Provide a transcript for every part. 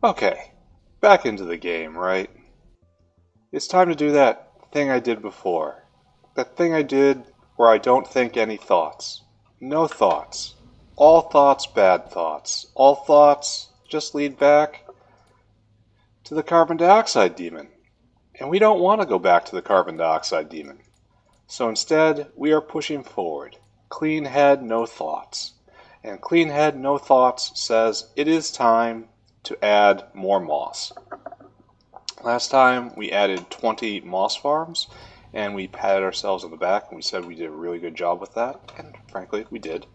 Okay, back into the game, right? It's time to do that thing I did before. That thing I did where I don't think any thoughts. No thoughts. All thoughts bad thoughts. All thoughts just lead back to the carbon dioxide demon. And we don't want to go back to the carbon dioxide demon. So instead, we are pushing forward. Clean head, no thoughts. And clean head, no thoughts says it is time to add more moss. Last time we added 20 moss farms, and we patted ourselves on the back and we said we did a really good job with that, and frankly, we did.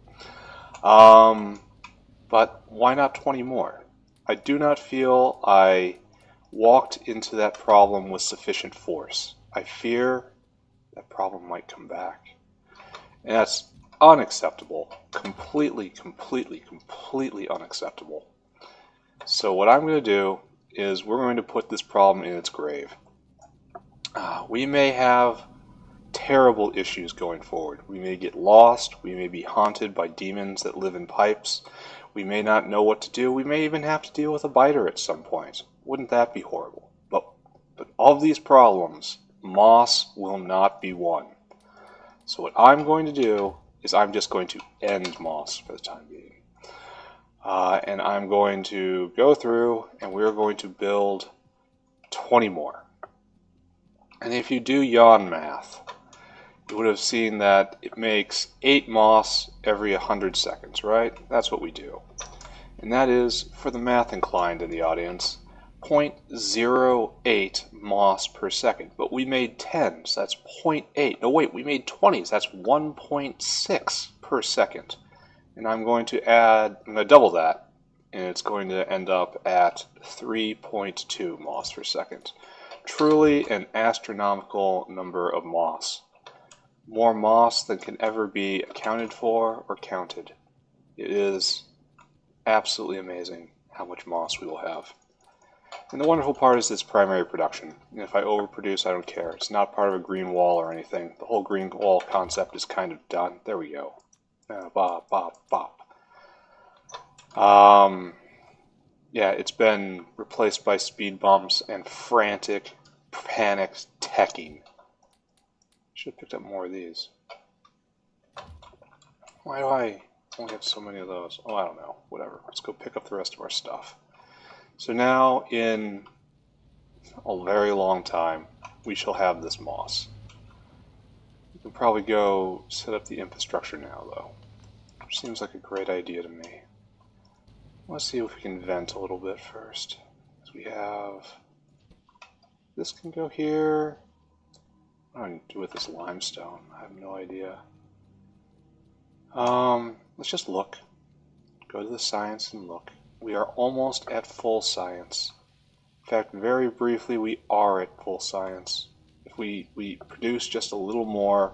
But why not 20 more? I do not feel I walked into that problem with sufficient force. I fear that problem might come back. And that's unacceptable. Completely unacceptable. So what I'm going to do is we're going to put this problem in its grave. We may have terrible issues going forward. We may get lost. We may be haunted by demons that live in pipes. We may not know what to do. We may even have to deal with a biter at some point. Wouldn't that be horrible? But of these problems, moss will not be one. So what I'm going to do is I'm just going to end moss for the time being. And I'm going to go through and we're going to build 20 more. And if you do yawn math, you would have seen that it makes 8 moss every 100 seconds, right? That's what we do. And that is, for the math inclined in the audience, 0.08 moss per second. But we made 10, so that's 0.8. No, wait, we made 20s. That's 1.6 per second. And I'm going to double that, and it's going to end up at 3.2 moss per second. Truly an astronomical number of moss. More moss than can ever be accounted for or counted. It is absolutely amazing how much moss we will have. And the wonderful part is it's primary production. And if I overproduce, I don't care. It's not part of a green wall or anything. The whole green wall concept is kind of done. There we go. Bop, bop, bop. Yeah, it's been replaced by speed bumps and frantic, panicked teching. Should have picked up more of these. Why do I only have so many of those? Oh, I don't know. Whatever. Let's go pick up the rest of our stuff. So now, in a very long time, we shall have this moss. We can probably go set up the infrastructure now, though. Which seems like a great idea to me. Let's see if we can vent a little bit first. So we have... This can go here. What do I do with this limestone? I have no idea. Let's just look. Go to the science and look. We are almost at full science. In fact, very briefly, we are at full science. If we produce just a little more,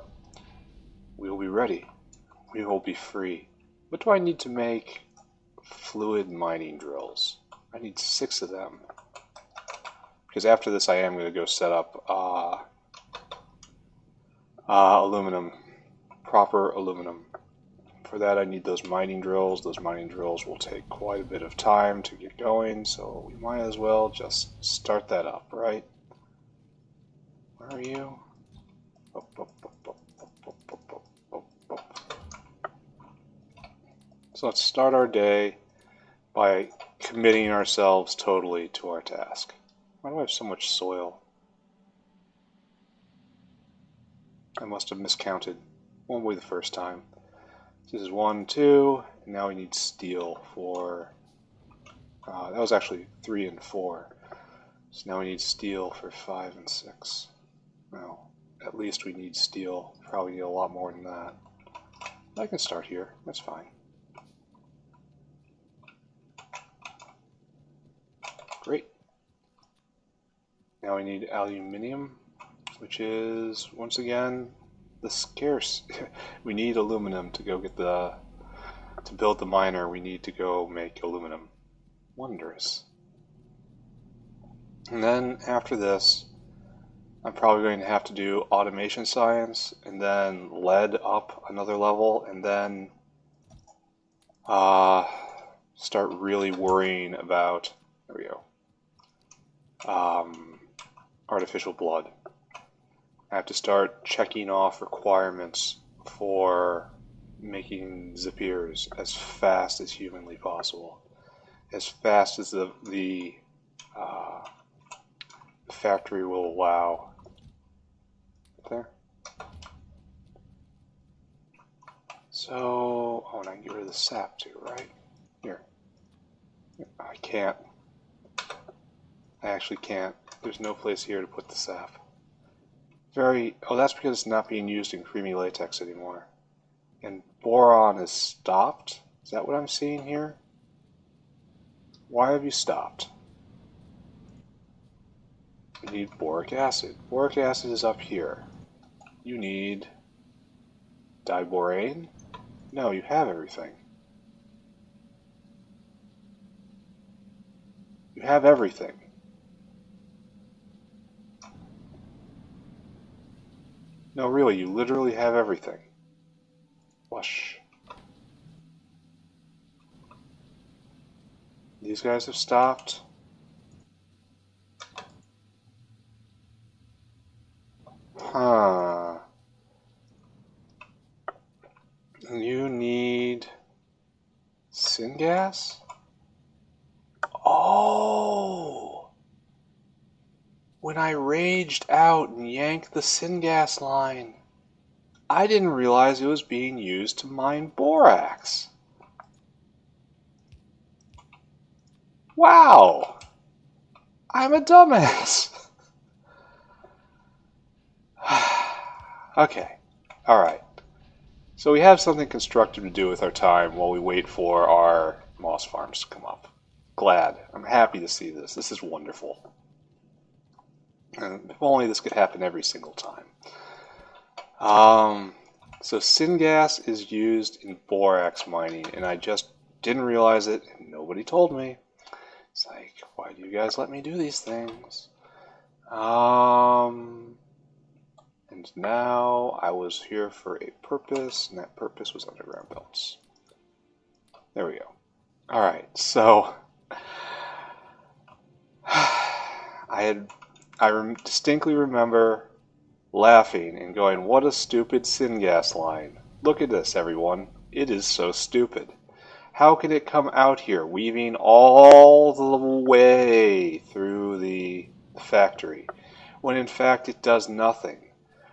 we will be ready. We will be free. What do I need to make fluid mining drills? I need 6 of them. Because after this, I am going to go set up aluminum, proper aluminum. For that, I need those mining drills. Those mining drills will take quite a bit of time to get going, so we might as well just start that up, right? Where are you? So let's start our day by committing ourselves totally to our task. Why do I have so much soil? I must have miscounted. Won't be the first time. This is 1, 2, and now we need steel for... that was actually 3 and 4. So now we need steel for 5 and 6. Well, at least we need steel. Probably need a lot more than that. I can start here. That's fine. Great. Now we need aluminium, which is, once again, the scarce. We need aluminum to go get to build the miner. We need to go make aluminum. Wondrous. And then after this, I'm probably going to have to do automation science, and then lead up another level, and then start really worrying about There we go. Artificial blood. I have to start checking off requirements for making Zapiers as fast as humanly possible. As fast as the factory will allow. There. So, oh, and I can get rid of the sap too, right? Here. I can't. I actually can't. There's no place here to put the sap. Oh, that's because it's not being used in creamy latex anymore. And boron is stopped? Is that what I'm seeing here? Why have you stopped? You need boric acid. Boric acid is up here. You need diborane? No, you have everything. You have everything. No, really, you literally have everything. Flush. These guys have stopped. Huh. You need syngas? Oh! When I raged out and yanked the syngas line, I didn't realize it was being used to mine borax. Wow! I'm a dumbass. Okay. Alright. So we have something constructive to do with our time while we wait for our moss farms to come up. Glad. I'm happy to see this. This is wonderful. And if only this could happen every single time. So syngas is used in borax mining, and I just didn't realize it, and nobody told me. It's like, why do you guys let me do these things? And now I was here for a purpose, and that purpose was underground belts. There we go. Alright, so I distinctly remember laughing and going, what a stupid syngas line. Look at this, everyone. It is so stupid. How can it come out here, weaving all the way through the factory, when in fact it does nothing?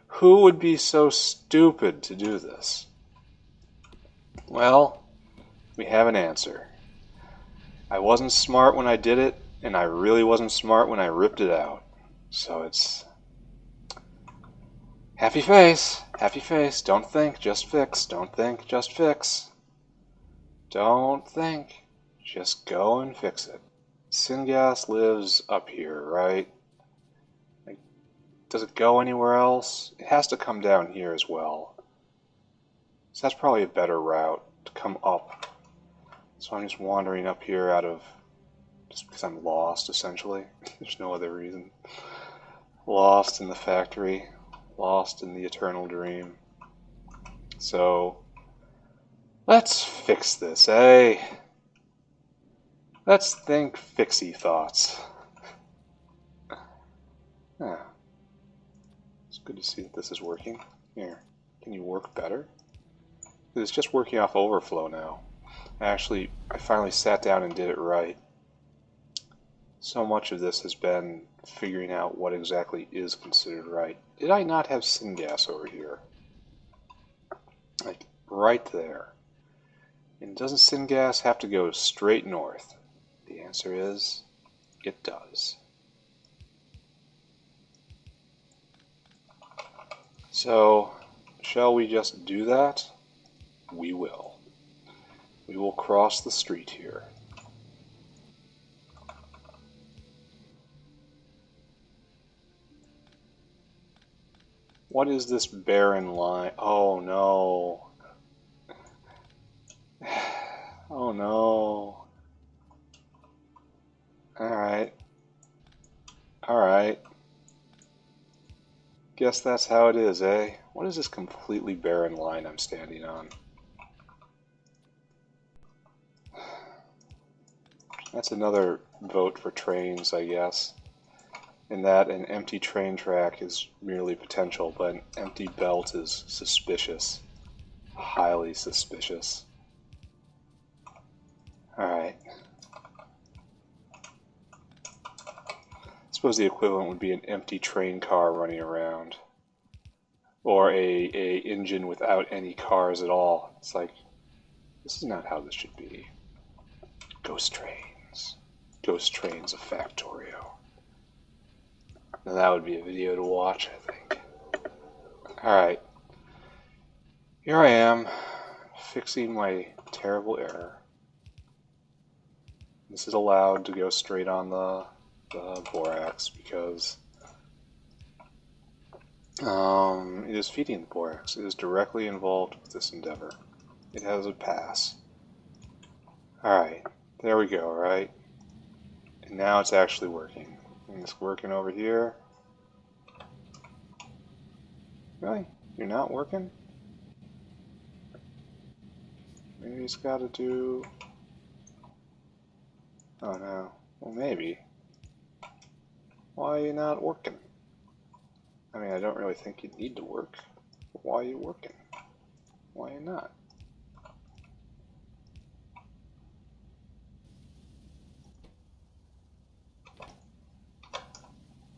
Who would be so stupid to do this? Well, we have an answer. I wasn't smart when I did it, and I really wasn't smart when I ripped it out. So it's happy face, don't think, just fix, don't think, just fix. Don't think, just go and fix it. Syngas lives up here, right? Does it go anywhere else? It has to come down here as well. So that's probably a better route to come up. So I'm just wandering up here just because I'm lost, essentially. There's no other reason. Lost in the factory. Lost in the eternal dream. So let's fix this, eh? Let's think fixie thoughts. Huh. It's good to see that this is working. Here, can you work better? It's just working off overflow now. Actually, I finally sat down and did it right. So much of this has been figuring out what exactly is considered right. Did I not have syngas over here? Like, right there. And doesn't syngas have to go straight north? The answer is, it does. So, shall we just do that? We will. We will cross the street here. What is this barren line? Oh no. Oh no. Alright. Alright. Guess that's how it is, eh? What is this completely barren line I'm standing on? That's another vote for trains, I guess. In that an empty train track is merely potential, but an empty belt is suspicious. Highly suspicious. Alright. I suppose the equivalent would be an empty train car running around. Or a engine without any cars at all. It's like, this is not how this should be. Ghost trains. Ghost trains of Factorio. Now that would be a video to watch, I think. Alright. Here I am, fixing my terrible error. This is allowed to go straight on the borax because it is feeding the borax. It is directly involved with this endeavor. It has a pass. Alright, there we go, right? And now it's actually working. And it's working over here. Really? You're not working? Maybe it's got to do... Oh no. Well, maybe. Why are you not working? I mean, I don't really think you need to work. But why are you working? Why are you not?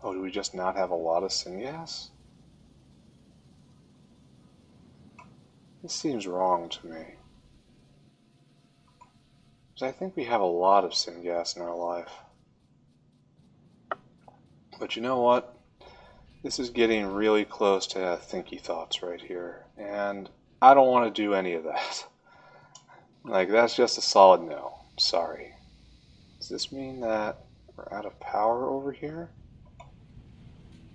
Oh, do we just not have a lot of syngas? This seems wrong to me. Because I think we have a lot of syngas in our life. But you know what? This is getting really close to thinky thoughts right here. And I don't want to do any of that. Like, that's just a solid no. Sorry. Does this mean that we're out of power over here?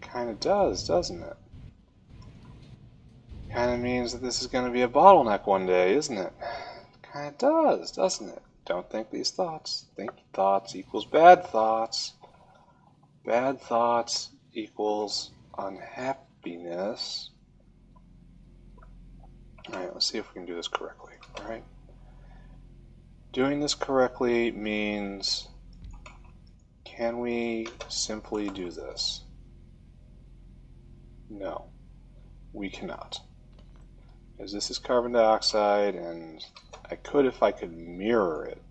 Kind of does, doesn't it? Kind of means that this is going to be a bottleneck one day, isn't it? Kind of does, doesn't it? Don't think these thoughts. Think thoughts equals bad thoughts. Bad thoughts equals unhappiness. Alright, let's see if we can do this correctly. Alright. Doing this correctly means, can we simply do this? No, we cannot. Because this is carbon dioxide, and I could if I could mirror it,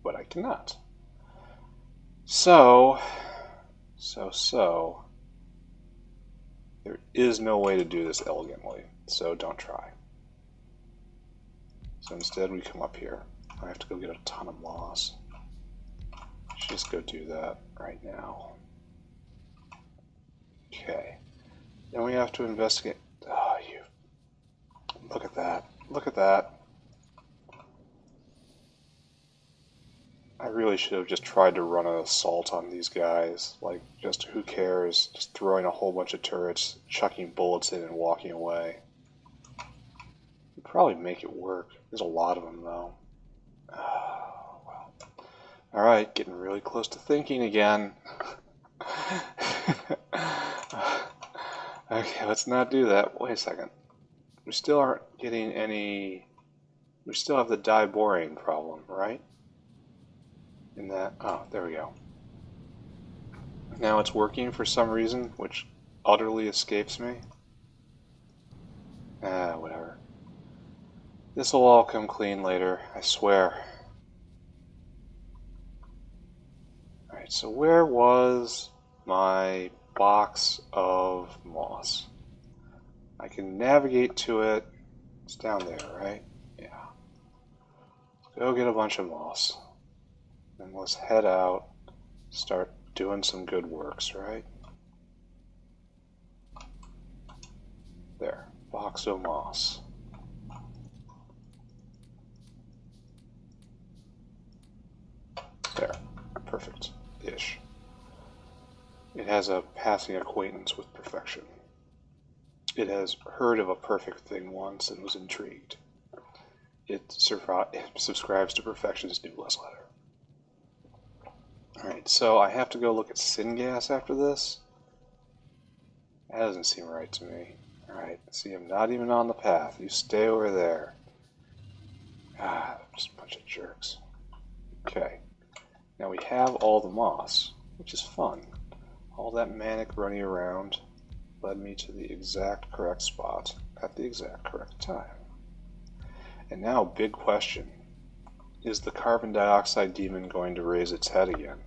but I cannot. So, there is no way to do this elegantly, so don't try. So instead we come up here. I have to go get a ton of moss. Just go do that right now. Okay. Then we have to investigate. Oh, you. Look at that. Look at that. I really should have just tried to run an assault on these guys. Like, just who cares? Just throwing a whole bunch of turrets, chucking bullets in and walking away. You'd probably make it work. There's a lot of them, though. Oh, well. Alright, getting really close to thinking again. Okay, let's not do that. Wait a second. We still aren't getting any... We still have the diborane problem, right? In that... Oh, there we go. Now it's working for some reason, which utterly escapes me. Whatever. This'll all come clean later, I swear. Alright, so where was my box of moss? I can navigate to it. It's down there, right? Yeah. Let's go get a bunch of moss. And let's head out, start doing some good works, right? There, box of moss. There, perfect-ish. It has a passing acquaintance with perfection. It has heard of a perfect thing once and was intrigued. It subscribes to Perfection's newsletter. Alright, so I have to go look at syngas after this? That doesn't seem right to me. Alright, see, I'm not even on the path. You stay over there. Ah, just a bunch of jerks. Okay. Now we have all the moss, which is fun. All that manic running around led me to the exact correct spot at the exact correct time. And now, big question. Is the carbon dioxide demon going to raise its head again?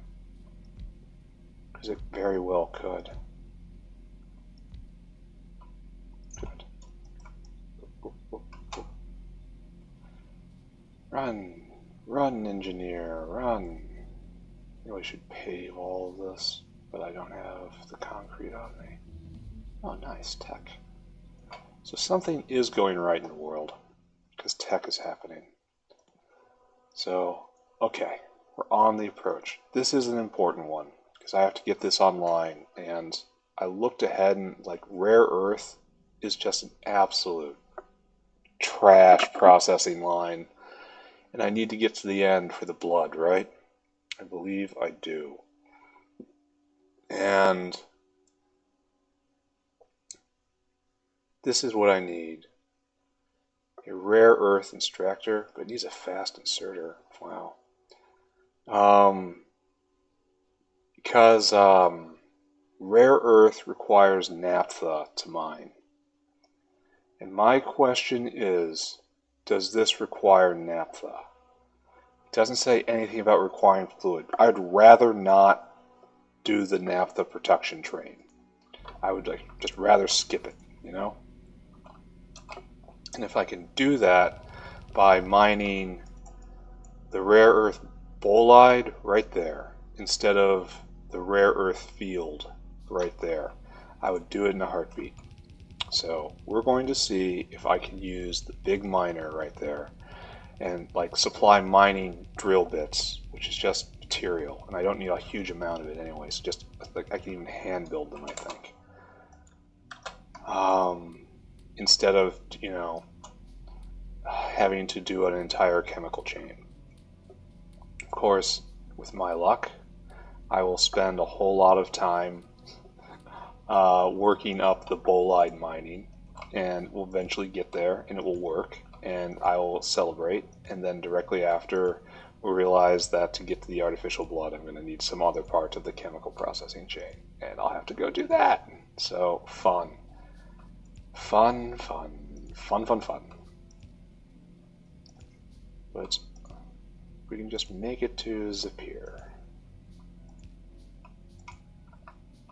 Because it very well could. Good. Run! Run, engineer, run! I really should pave all of this, but I don't have the concrete on me. Oh, nice, tech. So something is going right in the world, because tech is happening. So, okay, we're on the approach. This is an important one, because I have to get this online, and I looked ahead and, like, rare earth is just an absolute trash processing line, and I need to get to the end for the blood, right? I believe I do. And this is what I need. A rare earth extractor, but it needs a fast inserter. Wow. Because rare earth requires naphtha to mine. And my question is, does this require naphtha? It doesn't say anything about requiring fluid. I'd rather not do the naphtha production train. I would just rather skip it, you know? And if I can do that by mining the rare earth bolide right there, instead of the rare earth field right there, I would do it in a heartbeat. So we're going to see if I can use the big miner right there and like supply mining drill bits, which is just material, and I don't need a huge amount of it anyway, so just like I can even hand build them, I think. Instead of, you know, having to do an entire chemical chain. Of course, with my luck, I will spend a whole lot of time working up the bolide mining, and we'll eventually get there, and it will work, and I will celebrate, and then directly after, we'll realize that to get to the artificial blood, I'm going to need some other part of the chemical processing chain, and I'll have to go do that. So, fun. Fun, fun, fun, fun, fun. But we can just make it to Zapier.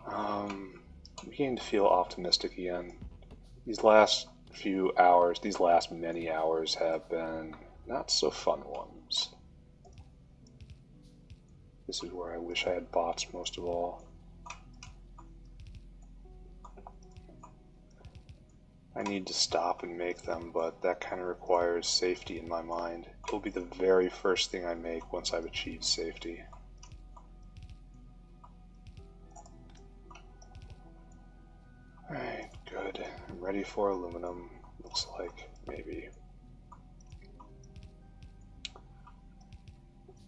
I'm beginning to feel optimistic again. These last few hours, these last many hours have been not so fun ones. This is where I wish I had bots most of all. I need to stop and make them, but that kind of requires safety in my mind. It will be the very first thing I make once I've achieved safety. Alright, good. I'm ready for aluminum. Looks like, maybe.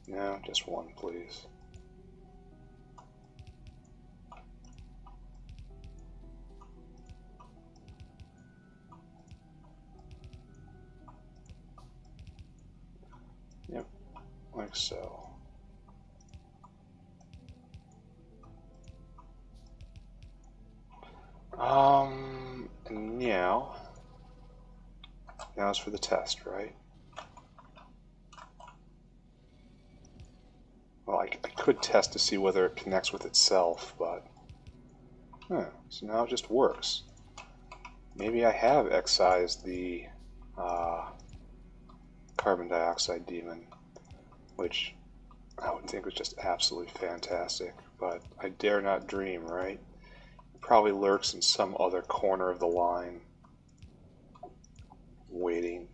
No, just one, please. Yep, like so. And now it's for the test, right? Well, I could test to see whether it connects with itself, but so now it just works. Maybe I have excised the carbon dioxide demon, which I would think was just absolutely fantastic, but I dare not dream, right? It probably lurks in some other corner of the line, waiting.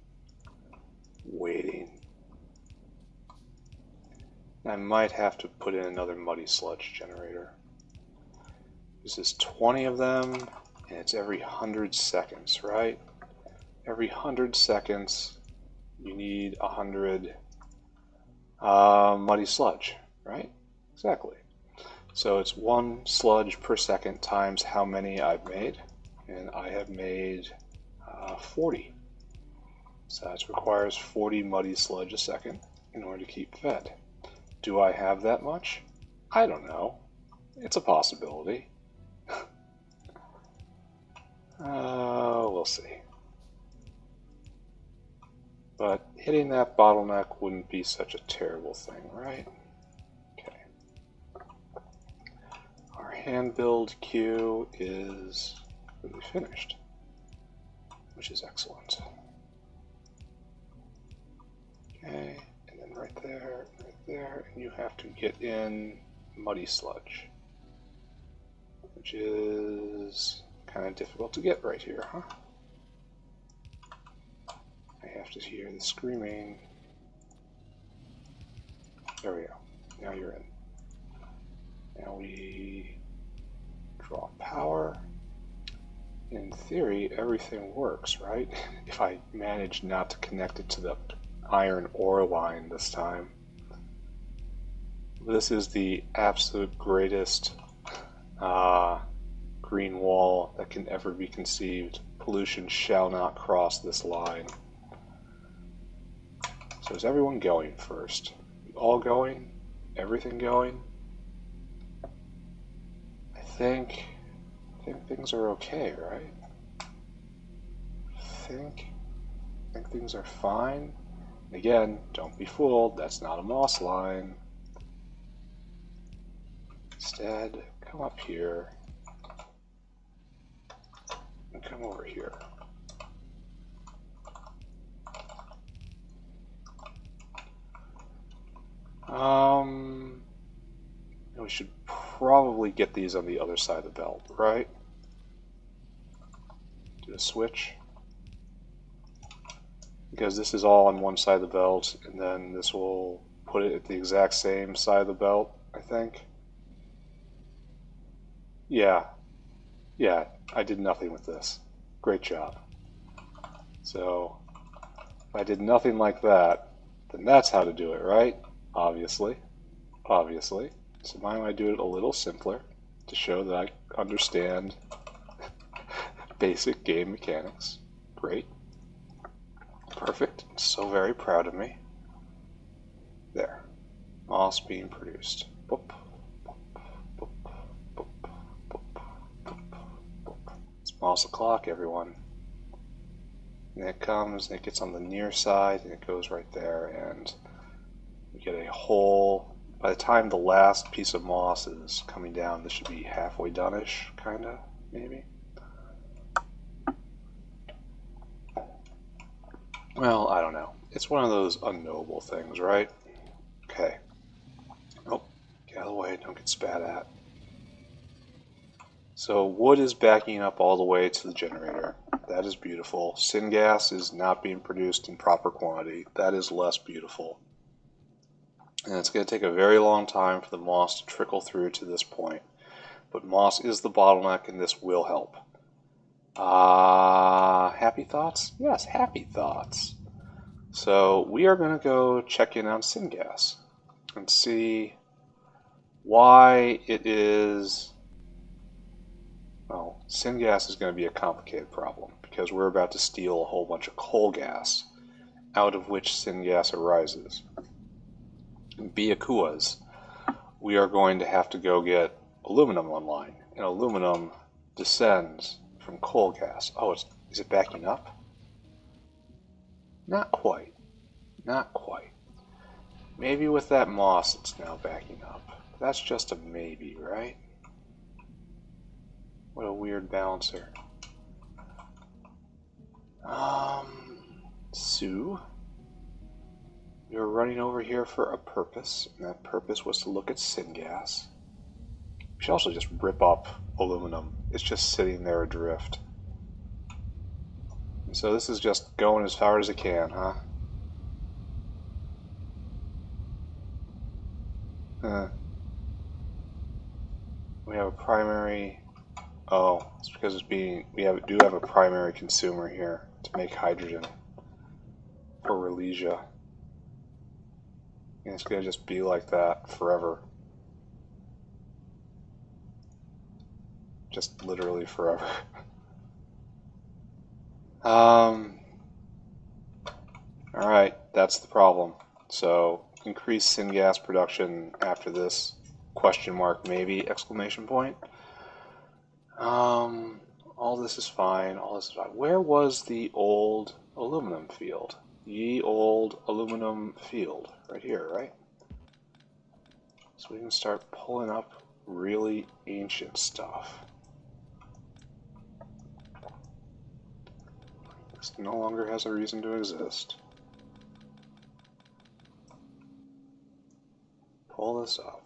I might have to put in another muddy sludge generator. This is 20 of them, and it's every 100 seconds, right? Every 100 seconds, you need 100 muddy sludge, right? Exactly. So it's 1 sludge per second times how many I've made, and I have made 40. So that requires 40 muddy sludge a second in order to keep fed. Do I have that much? I don't know. It's a possibility. We'll see. But hitting that bottleneck wouldn't be such a terrible thing, right? Okay. Our hand-build queue is really finished, which is excellent. Okay, and then right there, and you have to get in muddy sludge, which is kind of difficult to get right here, huh? I have to hear the screaming. There we go. Now you're in. Now we draw power. In theory, everything works, right? If I manage not to connect it to the iron ore line this time. This is the absolute greatest green wall that can ever be conceived. Pollution shall not cross this line. So is everyone going first? All going? Everything going? I think things are okay, right? I think things are fine. Again, don't be fooled, that's not a moss line. Instead, come up here and come over here. We should probably get these on the other side of the belt, right? Do a switch. Because this is all on one side of the belt, and then this will put it at the exact same side of the belt, I think. Yeah, I did nothing with this. Great job. So, if I did nothing like that, then that's how to do it, right? Obviously. So why don't I do it a little simpler to show that I understand basic game mechanics. Great. Perfect. So very proud of me. There. Moss being produced. Boop, boop, boop, boop, boop, boop, boop. It's moss o'clock, everyone. And it comes and it gets on the near side and it goes right there, and we get a whole. By the time the last piece of moss is coming down, this should be halfway done-ish, kinda, maybe. Well, I don't know. It's one of those unknowable things, right? Okay. Oh, get out of the way, don't get spat at. So wood is backing up all the way to the generator. That is beautiful. Syngas is not being produced in proper quantity. That is less beautiful. And it's going to take a very long time for the moss to trickle through to this point. But moss is the bottleneck, and this will help. Happy thoughts? Yes, happy thoughts. So we are going to go check in on syngas and see why it is. Well, syngas is going to be a complicated problem because we're about to steal a whole bunch of coal gas out of which syngas arises. In Biakuas, we are going to have to go get aluminum online, and aluminum descends from coal gas. Oh, is it backing up? Not quite. Not quite. Maybe with that moss it's now backing up. That's just a maybe, right? What a weird balancer. Sue, we were running over here for a purpose, and that purpose was to look at syngas. We should also just rip up aluminum. It's just sitting there adrift. And so this is just going as far as it can, huh? We have a primary. Oh, it's because it's being. We do have a primary consumer here to make hydrogen for Relesia. And it's gonna just be like that forever. Just literally forever. Alright, that's the problem. So increase syngas production after this? Question mark, maybe, exclamation point. All this is fine, all this is fine. Where was the old aluminum field? Ye old aluminum field. Right here, right? So we can start pulling up really ancient stuff. This no longer has a reason to exist. Pull this up.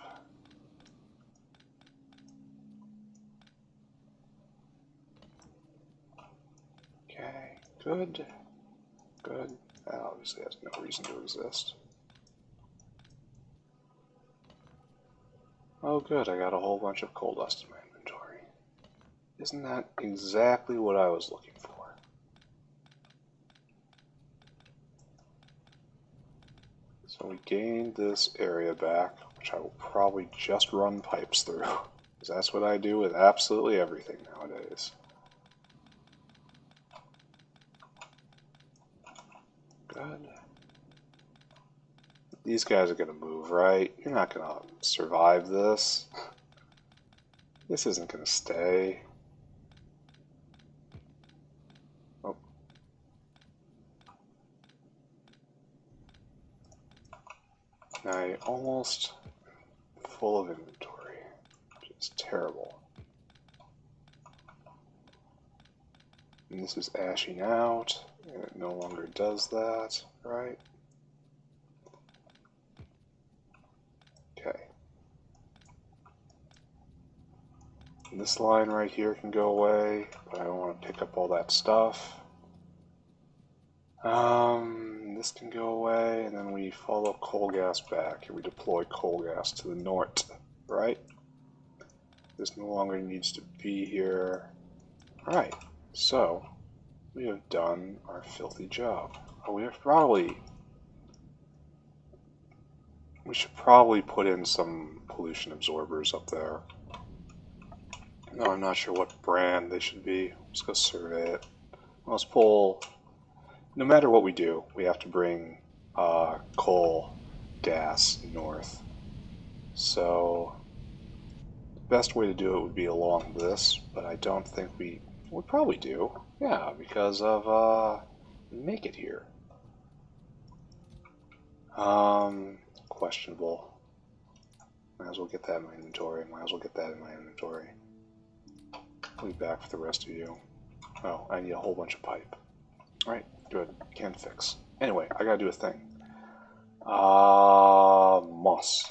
Okay, good. Good. That obviously has no reason to exist. Oh good, I got a whole bunch of coal dust in my inventory. Isn't that exactly what I was looking for? So we gained this area back, which I will probably just run pipes through, because that's what I do with absolutely everything nowadays. Good. These guys are going to move, right? You're not going to survive this. This isn't going to stay. Oh. Now you're almost full of inventory, which is terrible. And this is ashing out, and it no longer does that, right? Okay. And this line right here can go away, but I don't want to pick up all that stuff. This can go away, and then we follow coal gas back, and we deploy coal gas to the north, right? This no longer needs to be here. Alright, so we have done our filthy job. Oh, we should probably put in some pollution absorbers up there. No, I'm not sure what brand they should be. Let's go survey it. Let's pull. No matter what we do, we have to bring coal gas north. So the best way to do it would be along this, but I don't think we probably do. Yeah, because of make it here. Questionable. Might as well get that in my inventory. Might as well get that in my inventory. I'll be back for the rest of you. Oh, I need a whole bunch of pipe. Alright, good. Can fix. Anyway, I gotta do a thing. Moss.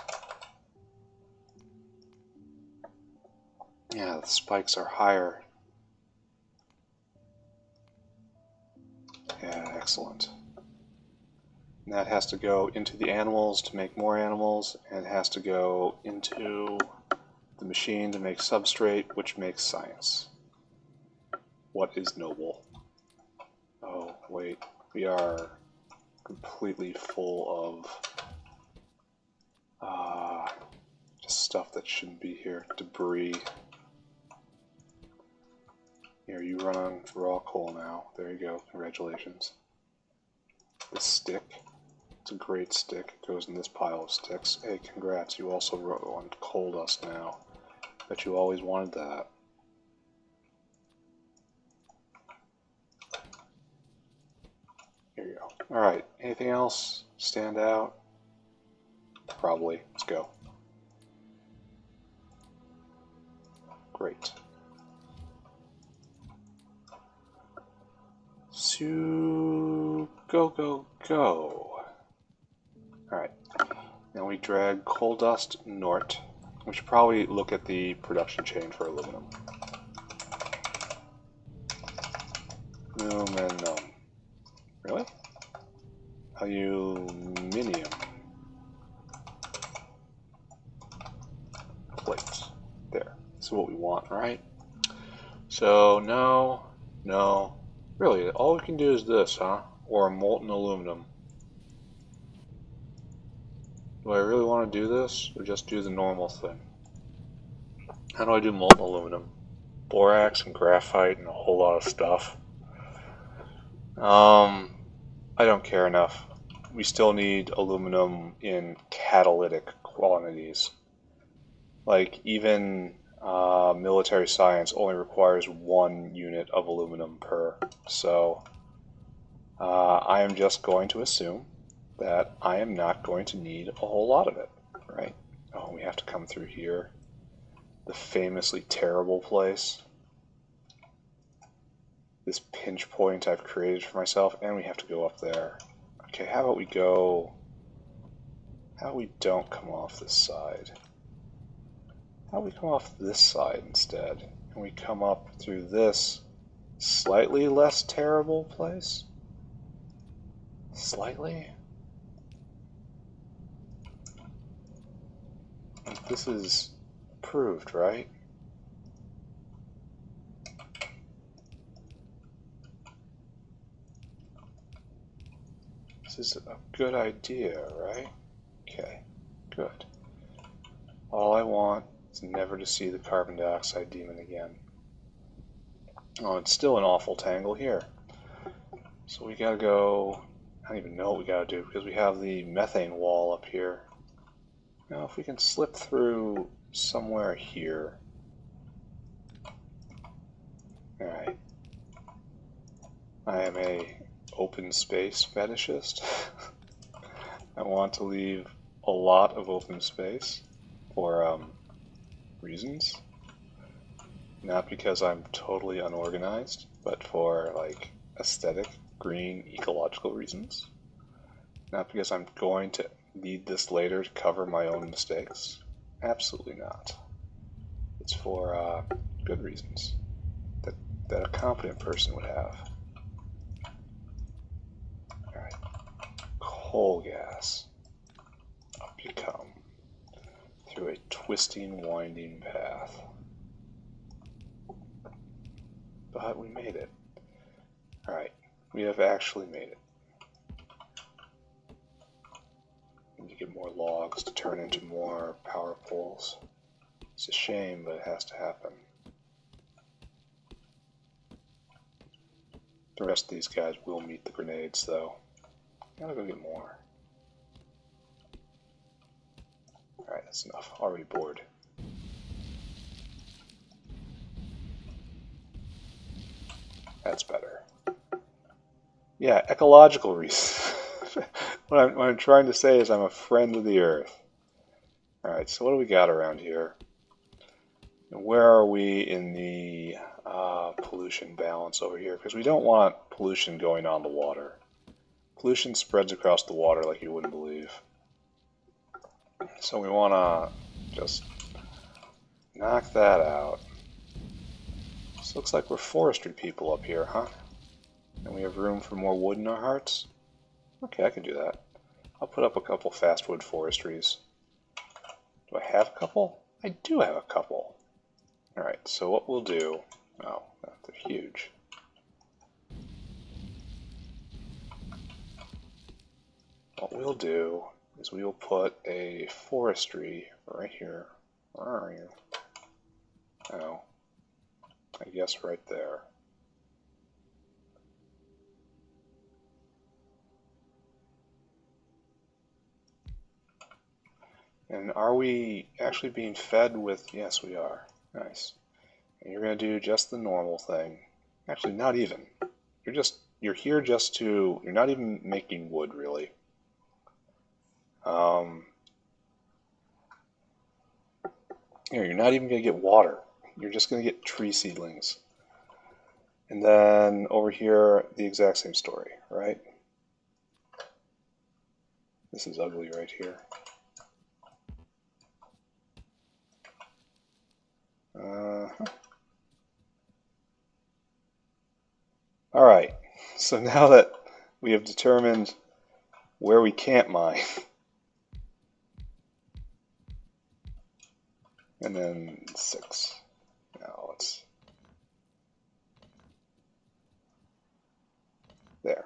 Yeah, the spikes are higher. Yeah, excellent. And that has to go into the animals to make more animals, and it has to go into the machine to make substrate, which makes science. What is noble? Oh, wait. We are completely full of just stuff that shouldn't be here. Debris. Here, you run on raw coal now. There you go. Congratulations. This stick. It's a great stick. It goes in this pile of sticks. Hey, congrats. You also want coal dust now. Bet you always wanted that. Here you go. Alright, anything else stand out? Probably. Let's go. Great. So, go, go, go. Alright. Now we drag coal dust north. We should probably look at the production chain for aluminum. Aluminum. Really? Aluminium. Plates. There. This is what we want, right? So, no. Really, all we can do is this, huh? Or molten aluminum. Do I really want to do this, or just do the normal thing? How do I do molten aluminum? Borax and graphite and a whole lot of stuff. I don't care enough. we still need aluminum in catalytic quantities. Like even military science only requires 1 unit of aluminum per. So I am just going to assume that I am not going to need a whole lot of it, right? Oh, we have to come through here. The famously terrible place. This pinch point I've created for myself, and we have to go up there. Okay, how about we go... How about we don't come off this side? How about we come off this side instead? And we come up through this slightly less terrible place? Slightly? This is approved, right? This is a good idea, right? Okay, good. All I want is never to see the carbon dioxide demon again. Oh, it's still an awful tangle here. So we gotta go... I don't even know what we gotta do because we have the methane wall up here. Now if we can slip through somewhere here. Alright. I am a open space fetishist. I want to leave a lot of open space for reasons. Not because I'm totally unorganized, but for like aesthetic, green, ecological reasons. Not because I'm going to need this later to cover my own mistakes. Absolutely not. It's for good reasons that a competent person would have. Alright. Coal gas. Up you come. Through a twisting, winding path. But we made it. Alright. We have actually made it. Need to get more logs to turn into more power poles. It's a shame, but it has to happen. The rest of these guys will meet the grenades, though. Gotta go get more. Alright, that's enough. Already bored. That's better. Yeah, ecological reasons. What I'm trying to say is I'm a friend of the earth. Alright, so what do we got around here? And where are we in the pollution balance over here? Because we don't want pollution going on the water. Pollution spreads across the water like you wouldn't believe. So we want to just knock that out. This looks like we're forestry people up here, huh? And we have room for more wood in our hearts? Okay, I can do that. I'll put up a couple fastwood forestries. Do I have a couple? I do have a couple. Alright, so what we'll do... Oh, they're huge. What we'll do is we will put a forestry right here. Where are you? Oh, I guess right there. And are we actually being fed with... Yes, we are. Nice. And you're going to do just the normal thing. Actually, not even. You're here just to... You're not even making wood, really. Here, you're not even going to get water. You're just going to get tree seedlings. And then over here, the exact same story, right? This is ugly right here. Alright, so now that we have determined where we can't mine, and then 6. Now let's... There.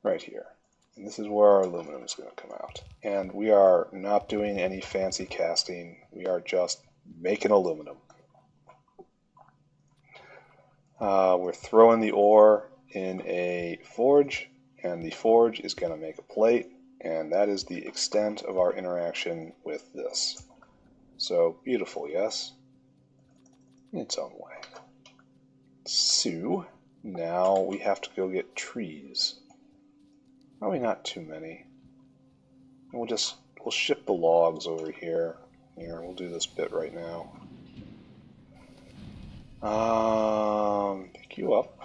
Right here. And this is where our aluminum is going to come out. And we are not doing any fancy casting. We are just making aluminum. We're throwing the ore in a forge, and the forge is going to make a plate, and that is the extent of our interaction with this. So beautiful, yes? In its own way. So now we have to go get trees. Probably not too many. We'll ship the logs over here. Here, we'll do this bit right now. Pick you up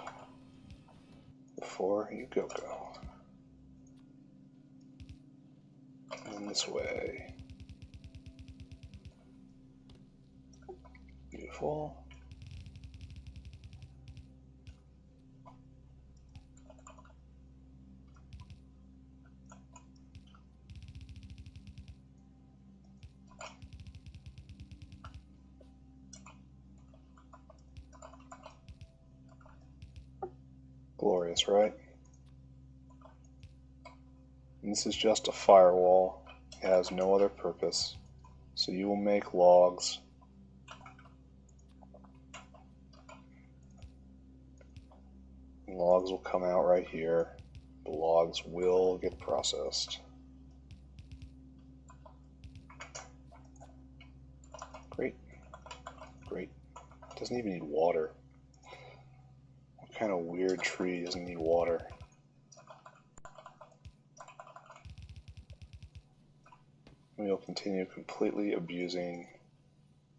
before you go. And this way. Beautiful. Glorious, right? And this is just a firewall. It has no other purpose. So you will make logs. And logs will come out right here. The logs will get processed. Great. Great. Doesn't even need water. What kind of weird tree doesn't need water? We'll continue completely abusing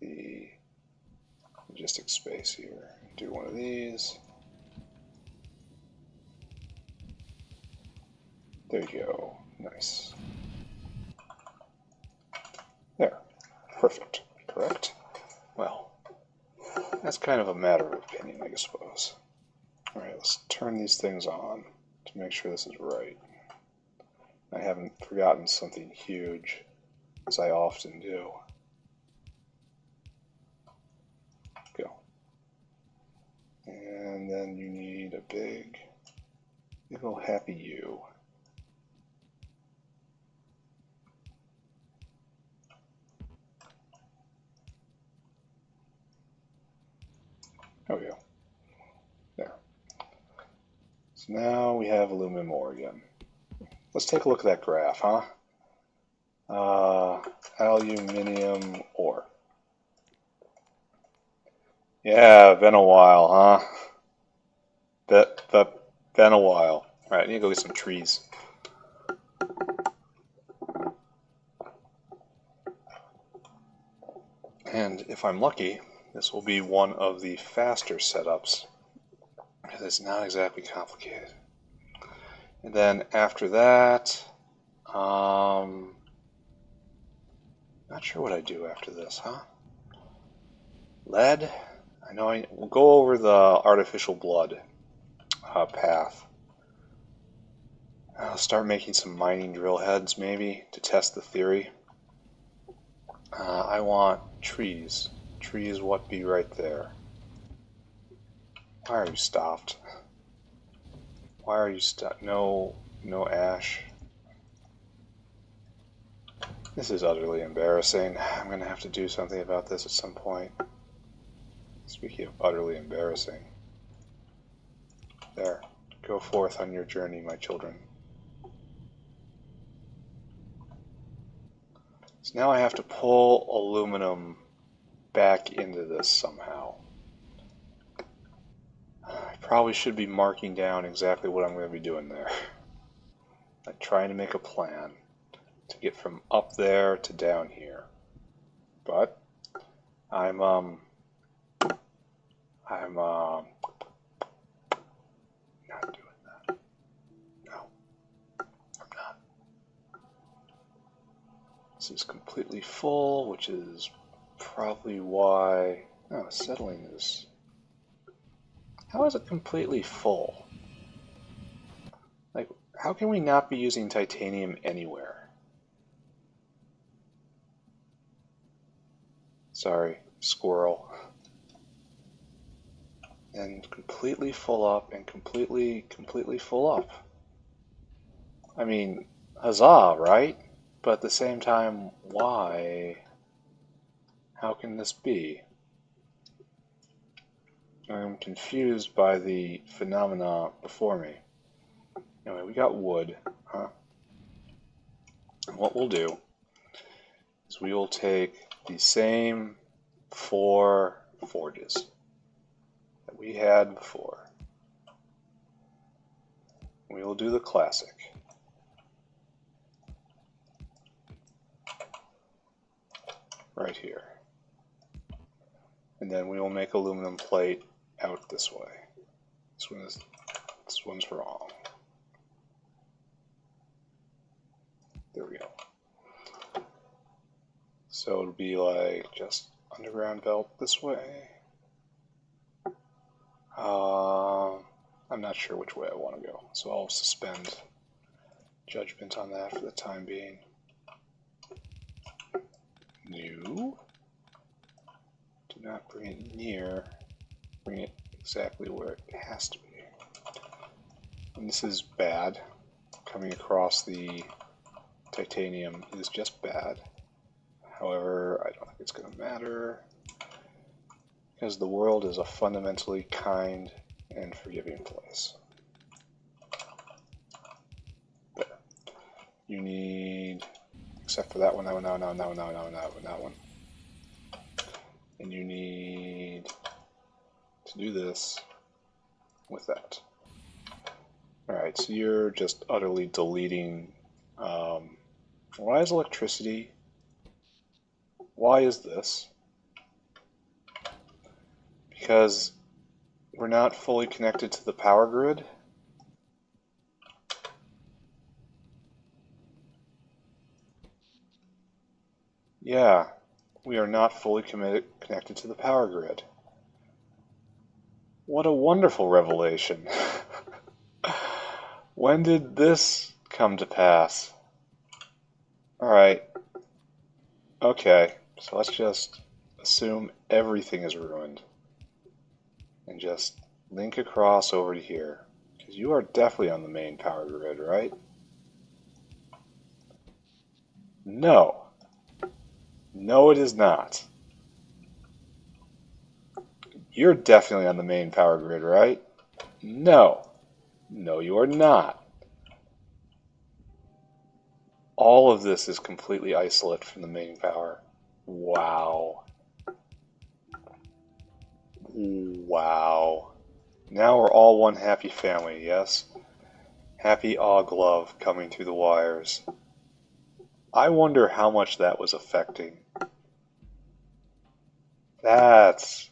the logistic space here. Do one of these. There you go. Nice. There. Perfect. Correct? Well, that's kind of a matter of opinion, I suppose. Alright, let's turn these things on to make sure this is right. I haven't forgotten something huge, as I often do. Go. And then you need a big old happy you. There we go. There. So now we have aluminum ore again. Let's take a look at that graph, huh? Aluminium ore. Yeah, been a while, huh? Been a while. Alright, I need to go get some trees. And if I'm lucky, this will be one of the faster setups, because it's not exactly complicated. And then after that, not sure what I do after this, huh? Lead? I know we'll go over the artificial blood path. I'll start making some mining drill heads, maybe, to test the theory. I want trees. Trees what be right there. Why are you stopped? Why are you stopped? No ash. This is utterly embarrassing. I'm going to have to do something about this at some point. Speaking of utterly embarrassing. There. Go forth on your journey, my children. So now I have to pull aluminum back into this somehow. I probably should be marking down exactly what I'm going to be doing there. Like trying to make a plan to get from up there to down here. But I'm not doing that. No, I'm not. This is completely full, which is probably why... Oh, settling is... How is it completely full? Like, how can we not be using titanium anywhere? Sorry, squirrel. And completely full up and completely full up. I mean, huzzah, right? But at the same time, why? How can this be? I'm confused by the phenomena before me. Anyway, we got wood, huh? And what we'll do is we will take the same 4 forges that we had before. We will do the classic. Right here. And then we will make aluminum plate out this way. This one's wrong. There we go. So it'll be like just underground belt this way. I'm not sure which way I want to go, so I'll suspend judgment on that for the time being. New. Do not bring it near. Bring it exactly where it has to be. And this is bad. Coming across the titanium is just bad. However, I don't think it's going to matter, because the world is a fundamentally kind and forgiving place. There. You need, except for that one, that one. And you need to do this with that. Alright, so you're just utterly deleting. Why is electricity? Why is this? Because we're not fully connected to the power grid. Yeah, we are not fully connected to the power grid. What a wonderful revelation. When did this come to pass? Alright. Okay, so let's just assume everything is ruined. And just link across over to here. Because you are definitely on the main power grid, right? No. No, it is not. You're definitely on the main power grid, right? No. No, you are not. All of this is completely isolate from the main power. Wow. Wow. Now we're all one happy family, yes? Happy Og love coming through the wires. I wonder how much that was affecting. That's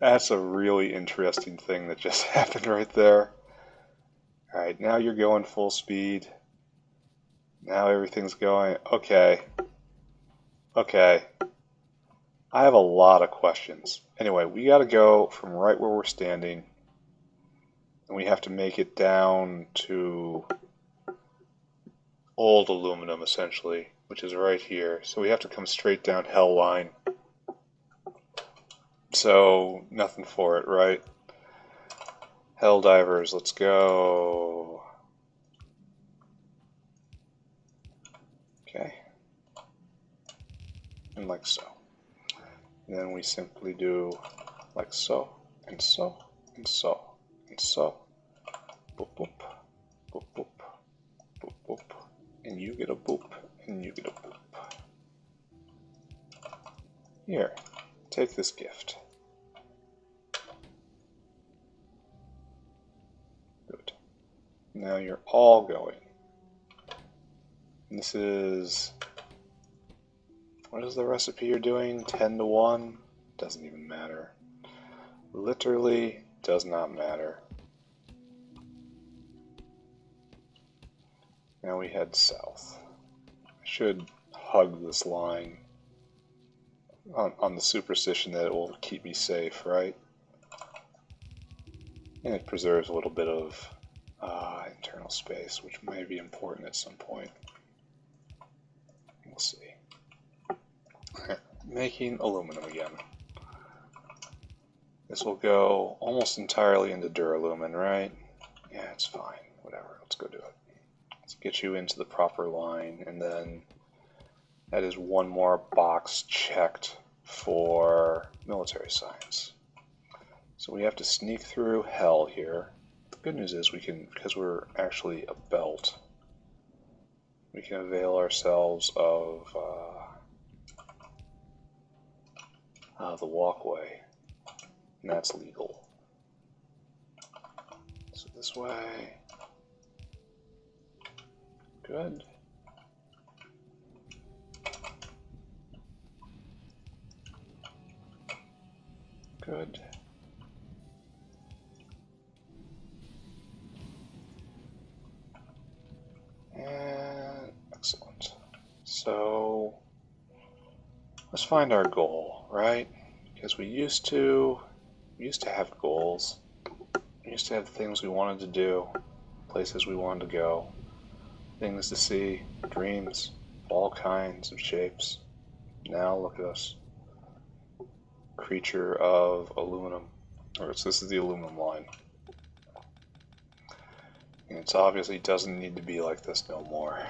a really interesting thing that just happened right there. Alright, now you're going full speed. Now everything's going. Okay. Okay. I have a lot of questions. Anyway, we got to go from right where we're standing, and we have to make it down to old aluminum, essentially, which is right here. So we have to come straight down hell line. So nothing for it, right? Hell divers, let's go. Okay. And like so. And then we simply do like so, and so, and so, and so. Boop, boop, boop, boop, boop, boop. And you get a boop, and you get a boop. Here, take this gift. Good. Now you're all going. And this is... What is the recipe you're doing? 10 to 1? Doesn't even matter. Literally does not matter. Now we head south. I should hug this line on the superstition that it will keep me safe, right? And it preserves a little bit of internal space, which may be important at some point. We'll see. Making aluminum again. This will go almost entirely into duralumin, right? Yeah, it's fine. Whatever. Let's go do it. Let's get you into the proper line, and then that is one more box checked for military science. So we have to sneak through hell here. The good news is we can, because we're actually a belt, we can avail ourselves of the walkway, and that's legal. So this way, good. Good. And excellent. So let's find our goal, right? Because we used to have goals. We used to have things we wanted to do, places we wanted to go, things to see, dreams, all kinds of shapes. Now look at us. Creature of aluminum. This is the aluminum line. And it obviously doesn't need to be like this no more.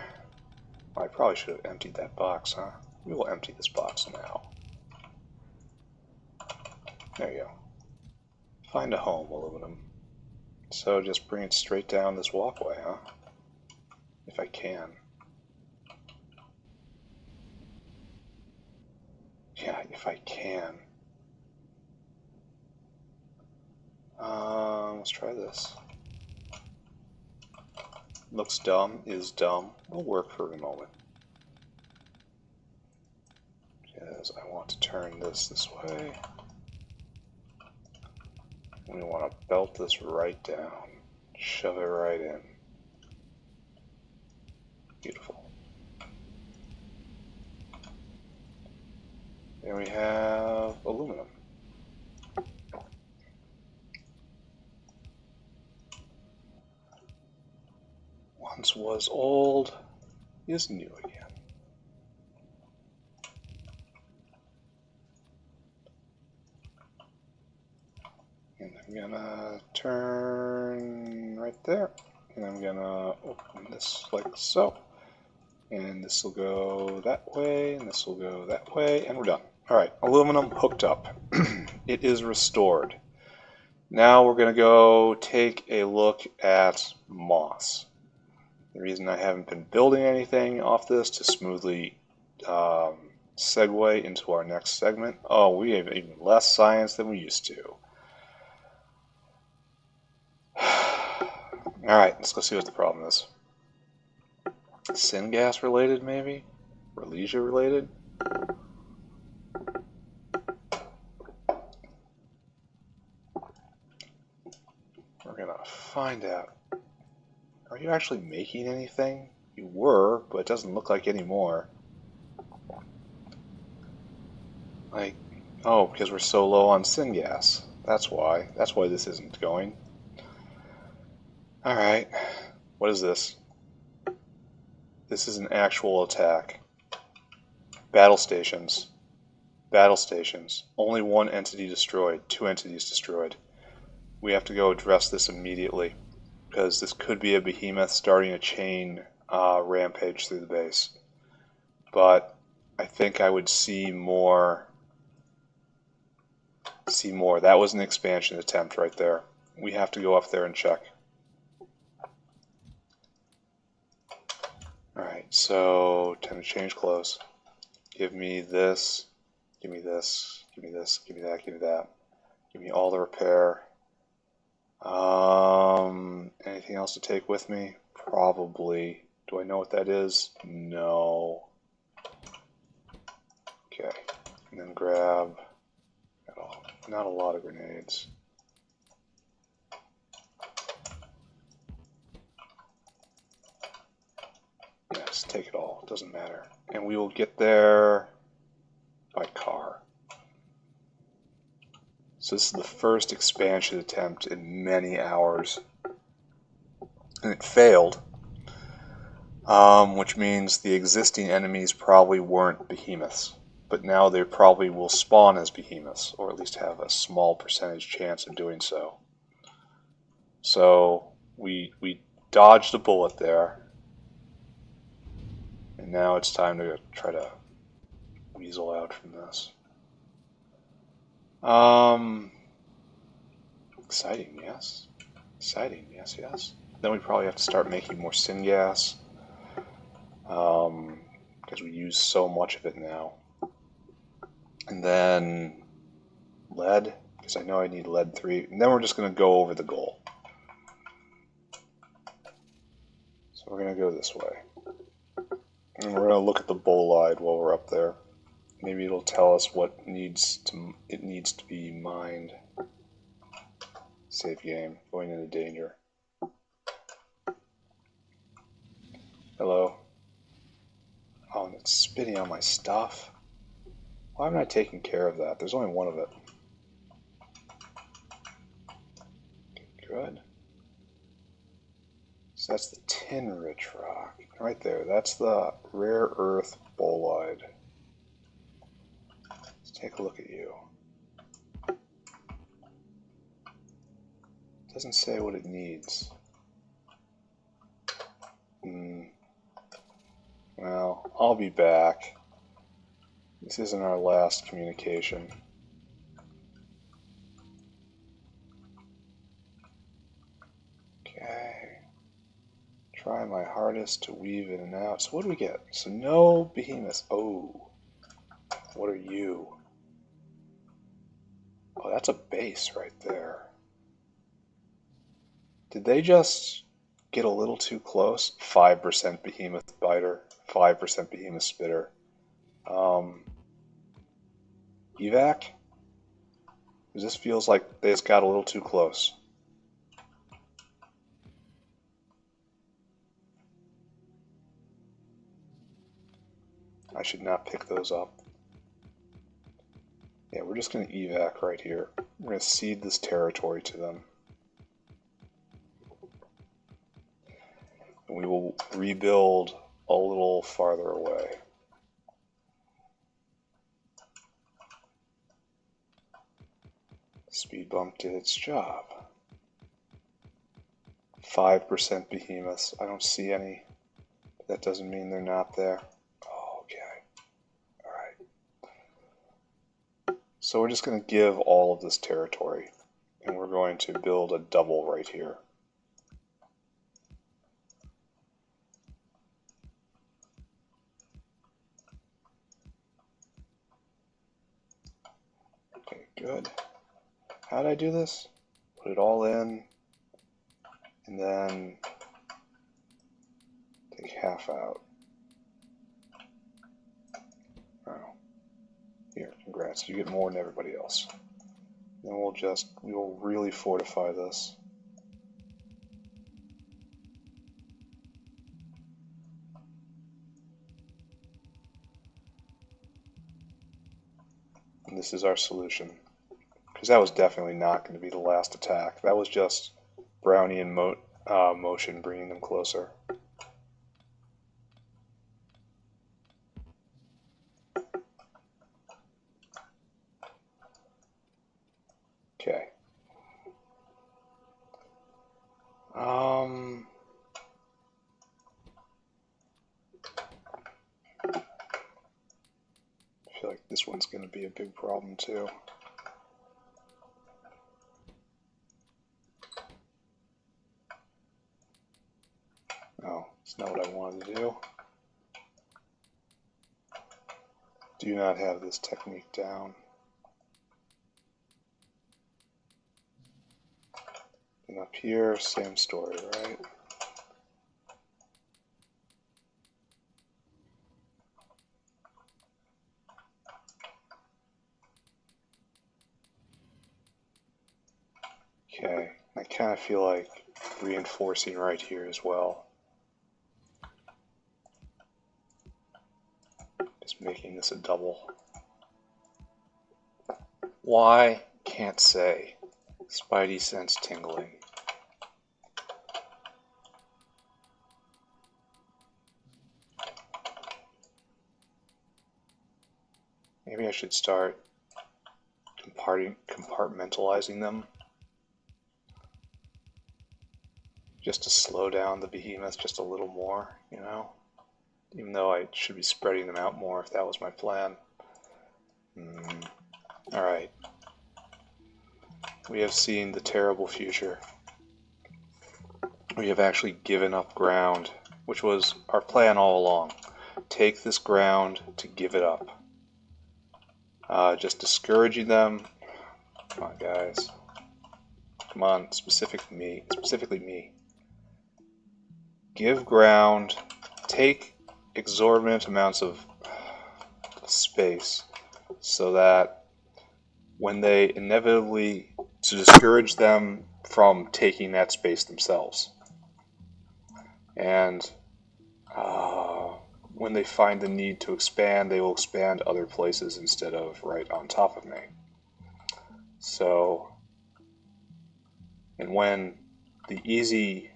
I probably should have emptied that box, huh? We will empty this box now. There you go. Find a home, aluminum. So just bring it straight down this walkway, huh? If I can. Yeah, if I can. Let's try this. Looks dumb, is dumb. Will work for the moment. Because I want to turn this way. We want to belt this right down. Shove it right in. Beautiful. There we have aluminum. Once was old, is new again. And I'm gonna turn right there. And I'm gonna open this like so. And this will go that way, and this will go that way, and we're done. Alright, aluminum hooked up. It is restored. Now we're going to go take a look at moss. The reason I haven't been building anything off this to smoothly segue into our next segment. Oh, we have even less science than we used to. Alright, let's go see what the problem is. Syngas related, maybe? Relesia related? We're gonna find out. Are you actually making anything? You were, but it doesn't look like anymore. Like, oh, because we're so low on syngas. That's why. That's why this isn't going. Alright. What is this? This is an actual attack. Battle stations. Battle stations. Only one entity destroyed. 2 entities destroyed. We have to go address this immediately, because this could be a behemoth starting a chain rampage through the base. But I think I would see more. That was an expansion attempt right there. We have to go up there and check. Alright, so time to change clothes. Give me this, give me this, give me this, give me that, give me that. Give me all the repair. Anything else to take with me? Probably. Do I know what that is? No. Okay. And then grab, not a lot of grenades. Yes, take it all. It doesn't matter. And we will get there by car. So this is the first expansion attempt in many hours. And it failed. Which means the existing enemies probably weren't behemoths. But now they probably will spawn as behemoths, or at least have a small percentage chance of doing so. So we dodged a bullet there. And now it's time to try to weasel out from this. Exciting, yes. Exciting, yes, yes. Then we probably have to start making more syngas, because we use so much of it now. And then lead, because I know I need lead 3. And then we're just going to go over the goal. So we're going to go this way. And we're going to look at the bolide while we're up there. Maybe it'll tell us what it needs to be mined. Save game, going into danger. Hello. Oh, and it's spitting on my stuff. Why haven't I taken care of that? There's only one of it. Good. So that's the tin-rich rock. Right there. That's the rare earth bolide. Let's take a look at you. It doesn't say what it needs. Well, I'll be back. This isn't our last communication. Okay. Try my hardest to weave in and out. So what do we get? So no behemoths. Oh. What are you? Oh, that's a base right there. Did they just get a little too close? 5% behemoth biter, 5% behemoth spitter. Evac? This feels like they just got a little too close. I should not pick those up. Yeah, we're just going to evac right here. We're going to cede this territory to them. And we will rebuild a little farther away. Speed bump did its job. 5% behemoths. I don't see any. That doesn't mean they're not there. Oh, okay. Alright. So we're just going to give all of this territory. And we're going to build a double right here. Okay, good. How did I do this? Put it all in, and then take half out. Oh. Here, congrats. You get more than everybody else. Then we will really fortify this. And this is our solution. Because that was definitely not going to be the last attack. That was just Brownian motion bringing them closer. Okay. I feel like this one's going to be a big problem too. Oh, it's not what I wanted to do. Do not have this technique down. And up here, same story, right? Okay, I kind of feel like reinforcing right here as well. Just making this a double. Why? Can't say. Spidey sense tingling. Maybe I should start compartmentalizing them. Just to slow down the behemoths just a little more, you know? Even though I should be spreading them out more if that was my plan. Alright. We have seen the terrible future. We have actually given up ground, which was our plan all along. Take this ground to give it up. Just discouraging them. Come on, guys. Come on, specifically me. Give ground, take exorbitant amounts of space, so that when they inevitably, to discourage them from taking that space themselves. And when they find the need to expand, they will expand other places instead of right on top of me. So, and when the easy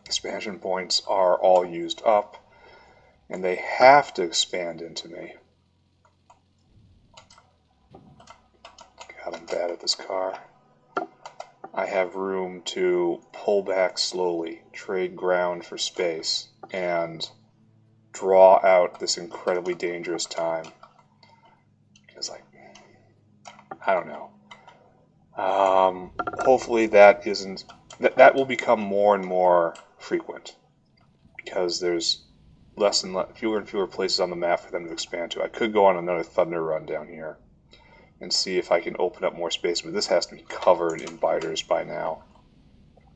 expansion points are all used up, and they have to expand into me. God, I'm bad at this car. I have room to pull back slowly, trade ground for space, and draw out this incredibly dangerous time. Because, like, I don't know. Hopefully that isn't... That will become more and more frequent, because there's fewer and fewer places on the map for them to expand to. I could go on another thunder run down here and see if I can open up more space, but this has to be covered in biters by now.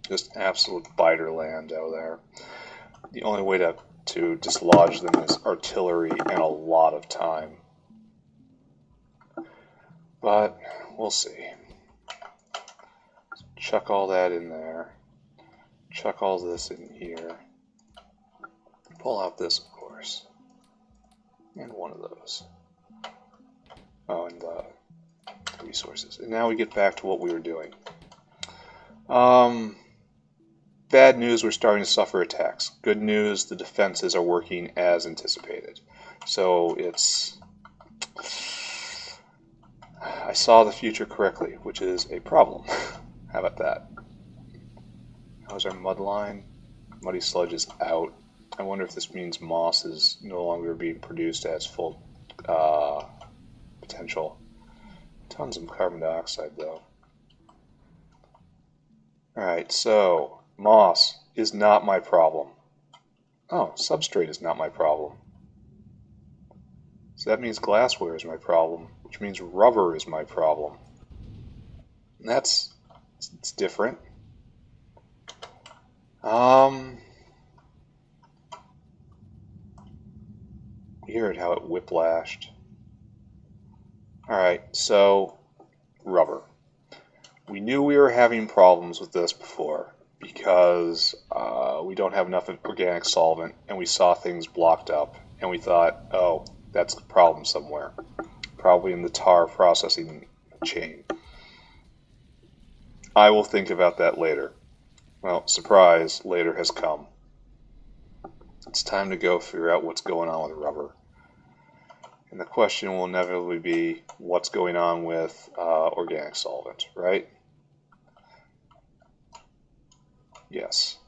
Just absolute biter land out there. The only way to dislodge them is artillery and a lot of time. But we'll see. Chuck all that in there. Chuck all this in here. Pull out this, of course. And one of those. Oh, and the resources. And now we get back to what we were doing. Bad news, we're starting to suffer attacks. Good news, the defenses are working as anticipated. So it's... I saw the future correctly, which is a problem. How about that? How's our mud line? Muddy sludge is out. I wonder if this means moss is no longer being produced at full potential. Tons of carbon dioxide, though. Alright, so moss is not my problem. Oh, substrate is not my problem. So that means glassware is my problem, which means rubber is my problem. And it's different. Weird how it whiplashed. Alright, so rubber. We knew we were having problems with this before because we don't have enough organic solvent, and we saw things blocked up, and we thought, oh, that's the problem somewhere. Probably in the tar processing chain. I will think about that later. Well, surprise, later has come. It's time to go figure out what's going on with rubber. And the question will inevitably be, what's going on with organic solvent, right? Yes.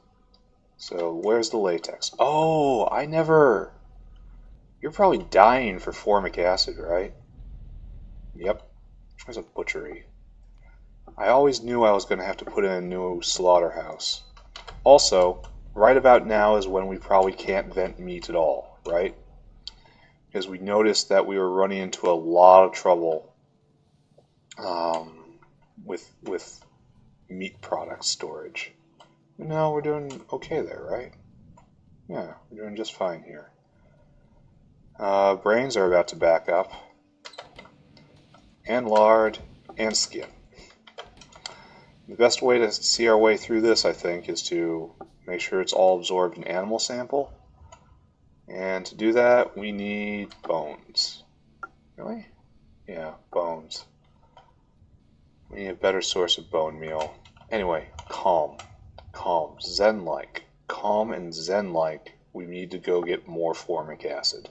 So where's the latex? Oh, I never... You're probably dying for formic acid, right? Yep. There's a butchery. I always knew I was going to have to put in a new slaughterhouse. Also, right about now is when we probably can't vent meat at all, right? Because we noticed that we were running into a lot of trouble with meat product storage. No, we're doing okay there, right? Yeah, we're doing just fine here. Brains are about to back up. And lard, and skin. The best way to see our way through this, I think, is to make sure it's all absorbed in animal sample. And to do that, we need bones. Really? Yeah, bones. We need a better source of bone meal. Anyway, calm. Calm. Zen-like. Calm and zen-like. We need to go get more formic acid.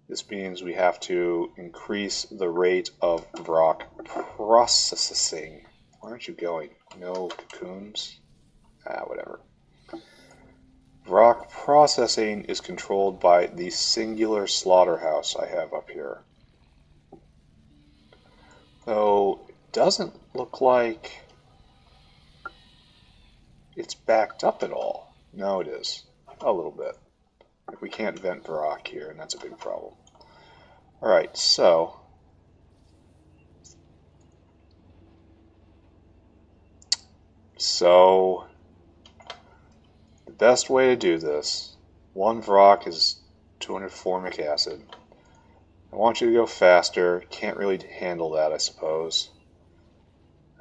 This means we have to increase the rate of rock processing. Why aren't you going? No cocoons? Whatever. Rock processing is controlled by the singular slaughterhouse I have up here. Though it doesn't look like it's backed up at all. No, it is. A little bit. We can't vent rock here, and that's a big problem. Alright, so the best way to do this, 1 Vrock is 200 formic acid. I want you to go faster. Can't really handle that, I suppose.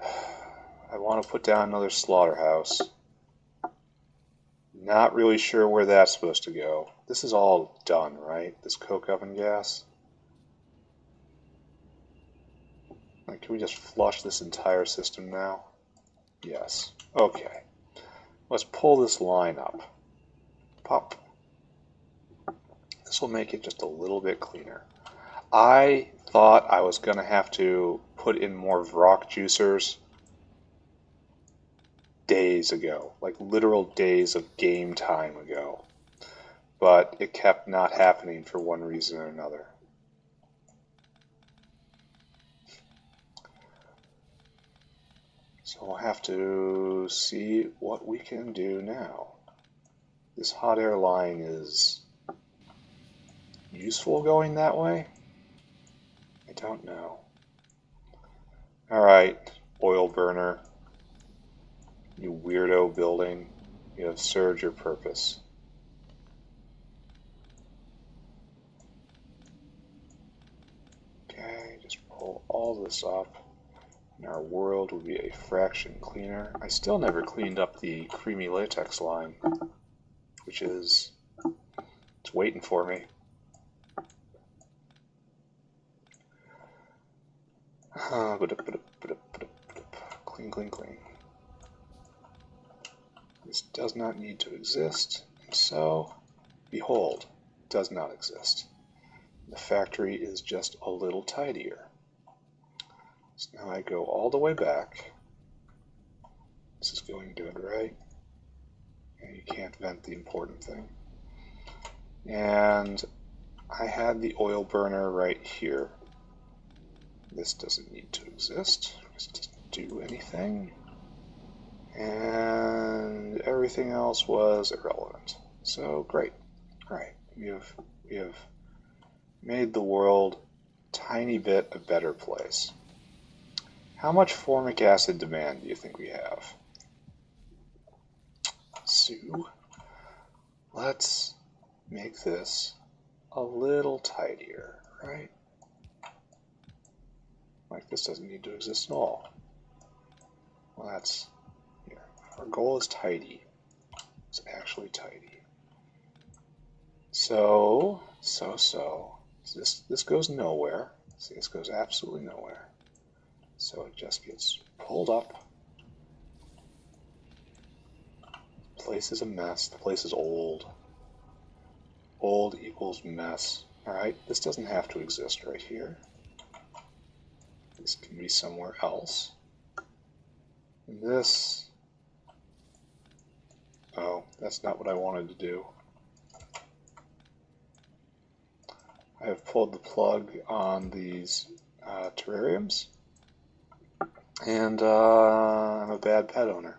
I want to put down another slaughterhouse. Not really sure where that's supposed to go. This is all done, right? This coke oven gas. Like, can we just flush this entire system now? Yes. Okay. Let's pull this line up. Pop. This will make it just a little bit cleaner. I thought I was going to have to put in more Vrock juicers days ago, like literal days of game time ago. But it kept not happening for one reason or another. So we'll have to see what we can do now. This hot air line is useful going that way? I don't know. Alright, oil burner. You weirdo building. You have served your purpose. Okay, just pull all this up. And our world will be a fraction cleaner. I still never cleaned up the creamy latex line, which is, it's waiting for me. Clean, clean, clean. This does not need to exist, and so, behold, it does not exist. The factory is just a little tidier. So now I go all the way back. This is going good, right? And you can't vent the important thing. And I had the oil burner right here. This doesn't need to exist. This doesn't do anything. And everything else was irrelevant. So great. Alright, we have made the world a tiny bit a better place. How much formic acid demand do you think we have? So, let's make this a little tidier, right? Like, this doesn't need to exist at all. Well, that's here. Our goal is tidy. It's actually tidy. So this goes nowhere. See, this goes absolutely nowhere. So it just gets pulled up. The place is a mess. The place is old. Old equals mess. Alright, this doesn't have to exist right here. This can be somewhere else. And this... Oh, that's not what I wanted to do. I have pulled the plug on these terrariums. And I'm a bad pet owner.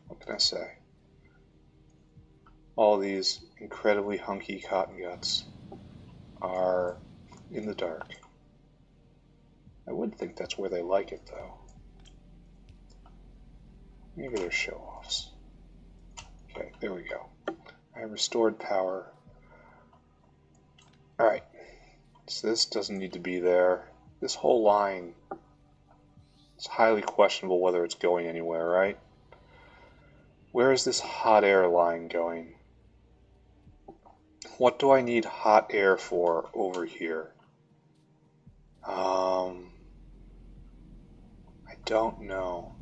What can I say? All these incredibly hunky cotton guts are in the dark. I would think that's where they like it, though. Maybe they're show-offs. Okay, there we go. I have restored power. Alright, so this doesn't need to be there. This whole line, it's highly questionable whether it's going anywhere, right? Where is this hot air line going? What do I need hot air for over here? I don't know.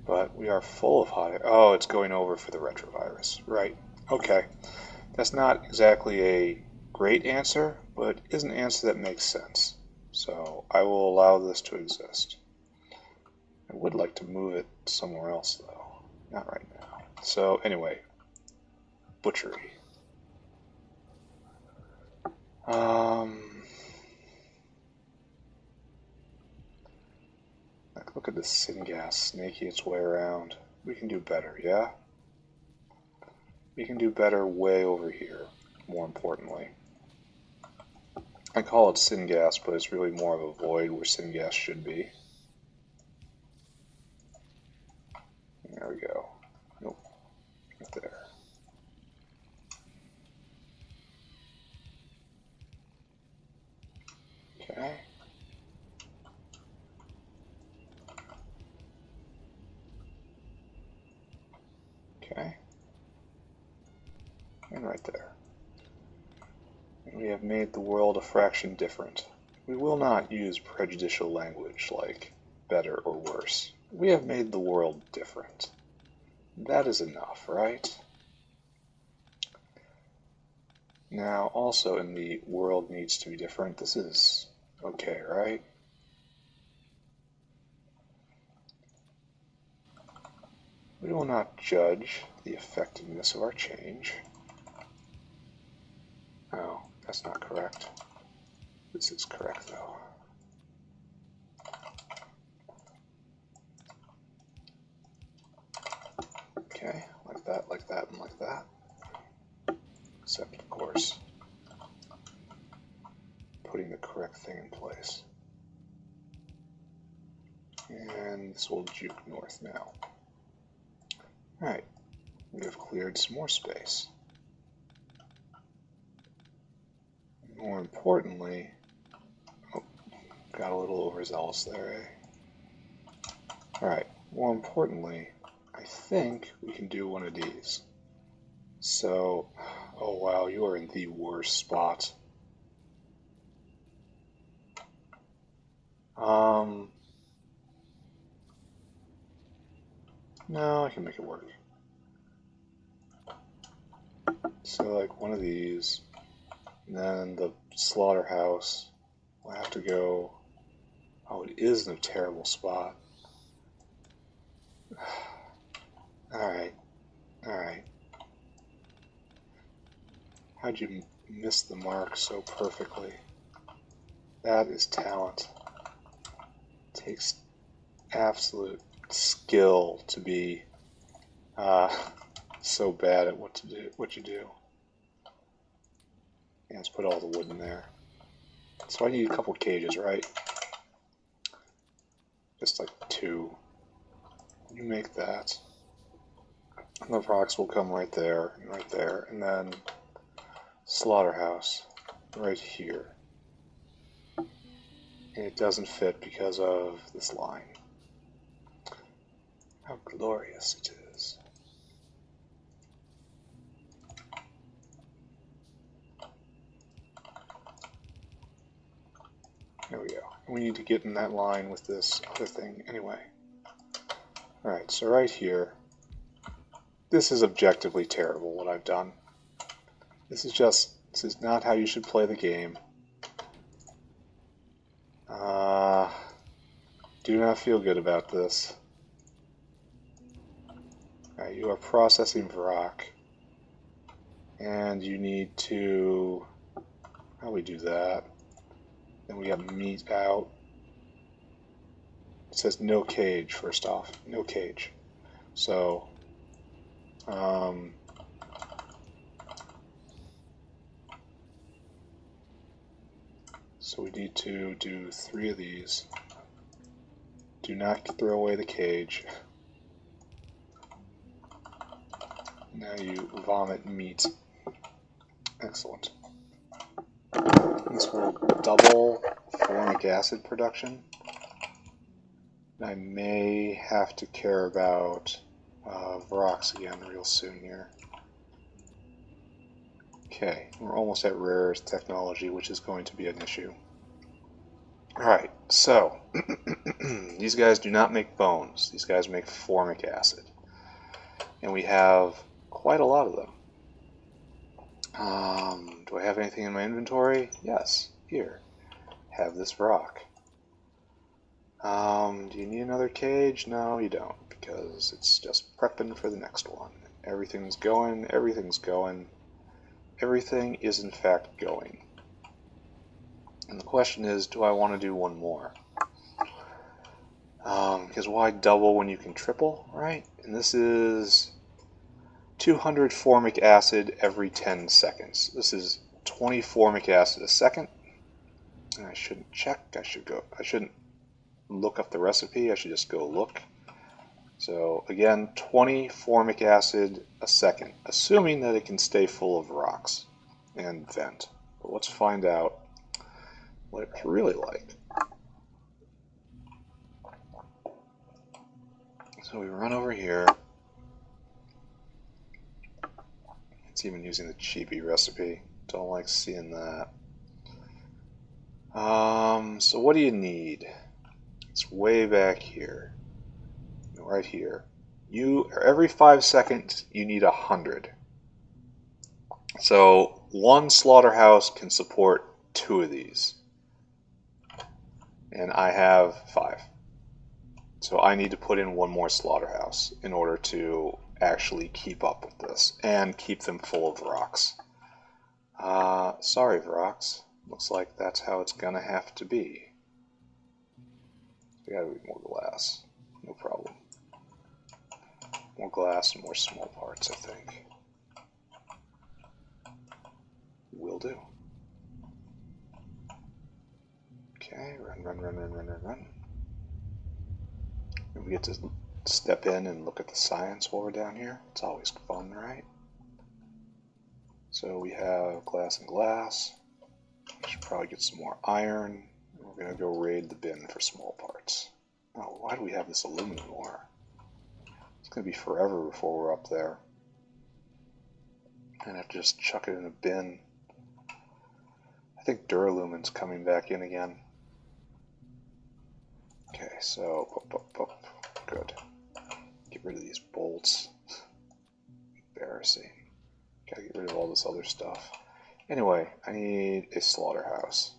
But we are full of hot air. Oh, it's going over for the retrovirus. Right. Okay. That's not exactly a great answer, but it is an answer that makes sense. So I will allow this to exist. I would like to move it somewhere else, though. Not right now. So anyway, butchery. Look at this syngas snaking its way around. We can do better, yeah? We can do better way over here, more importantly. I call it syngas, but it's really more of a void where syngas should be. There we go. Nope. Right there. Okay. Okay. And right there. And we have made the world a fraction different. We will not use prejudicial language like better or worse. We have made the world different. That is enough, right? Now, also in the world needs to be different, this is okay, right? We will not judge the effectiveness of our change. Oh, that's not correct. This is correct, though. Okay, like that, and like that. Except, of course, putting the correct thing in place. And this will juke north now. Alright, we have cleared some more space. More importantly, oh, got a little overzealous there, eh? Alright, more importantly, I think we can do one of these. So, oh wow, you are in the worst spot. No, I can make it work. So like one of these, and then the slaughterhouse will have to go, oh, it is in a terrible spot. Alright, alright. How'd you miss the mark so perfectly? That is talent. It takes absolute skill to be so bad at what you do. Yeah, let's put all the wood in there. So I need a couple cages, right? Just like 2. You make that. And the rocks will come right there, and then slaughterhouse right here. And it doesn't fit because of this line. How glorious it is. There we go. We need to get in that line with this other thing anyway. Alright, so right here, this is objectively terrible what I've done. This is not how you should play the game. Do not feel good about this. Alright, you are processing Varrock. And you need to... how do we do that? Then we got meat out. It says no cage, first off. No cage. So... so we need to do 3 of these. Do not throw away the cage. Now you vomit meat. Excellent. This will double formic acid production. I may have to care about Varrox again real soon here. Okay, we're almost at rare earth technology, which is going to be an issue. Alright, so these guys do not make bones. These guys make formic acid. And we have quite a lot of them. Do I have anything in my inventory? Yes, here. Have this rock. Do you need another cage? No, you don't, because it's just prepping for the next one. Everything's going, everything's going. Everything is in fact going. And the question is, do I want to do one more? Because why double when you can triple, right? And this is 200 formic acid every 10 seconds. This is 20 formic acid a second. And I shouldn't check. I shouldn't look up the recipe. I should just go look. So again, 20 formic acid a second, assuming that it can stay full of rocks and vent. But let's find out what it's really like. So we run over here. It's even using the chibi recipe. Don't like seeing that. So what do you need? It's way back here. Right here. Every 5 seconds you need 100. So one slaughterhouse can support 2 of these. And I have 5. So I need to put in 1 more slaughterhouse in order to actually keep up with this and keep them full of rocks. Sorry, rocks. Looks like that's how it's gonna have to be. We gotta be more glass. No problem. More glass and more small parts, I think. Will do. Okay, run. And we get to step in and look at the science while we're down here. It's always fun, right? So we have glass and glass. We should probably get some more iron. We're going to go raid the bin for small parts. Oh, why do we have this aluminum ore? It's going to be forever before we're up there. And I have to just chuck it in a bin. I think duralumin's coming back in again. Okay, so good. Get rid of these bolts. Embarrassing. Gotta get rid of all this other stuff. Anyway, I need a slaughterhouse.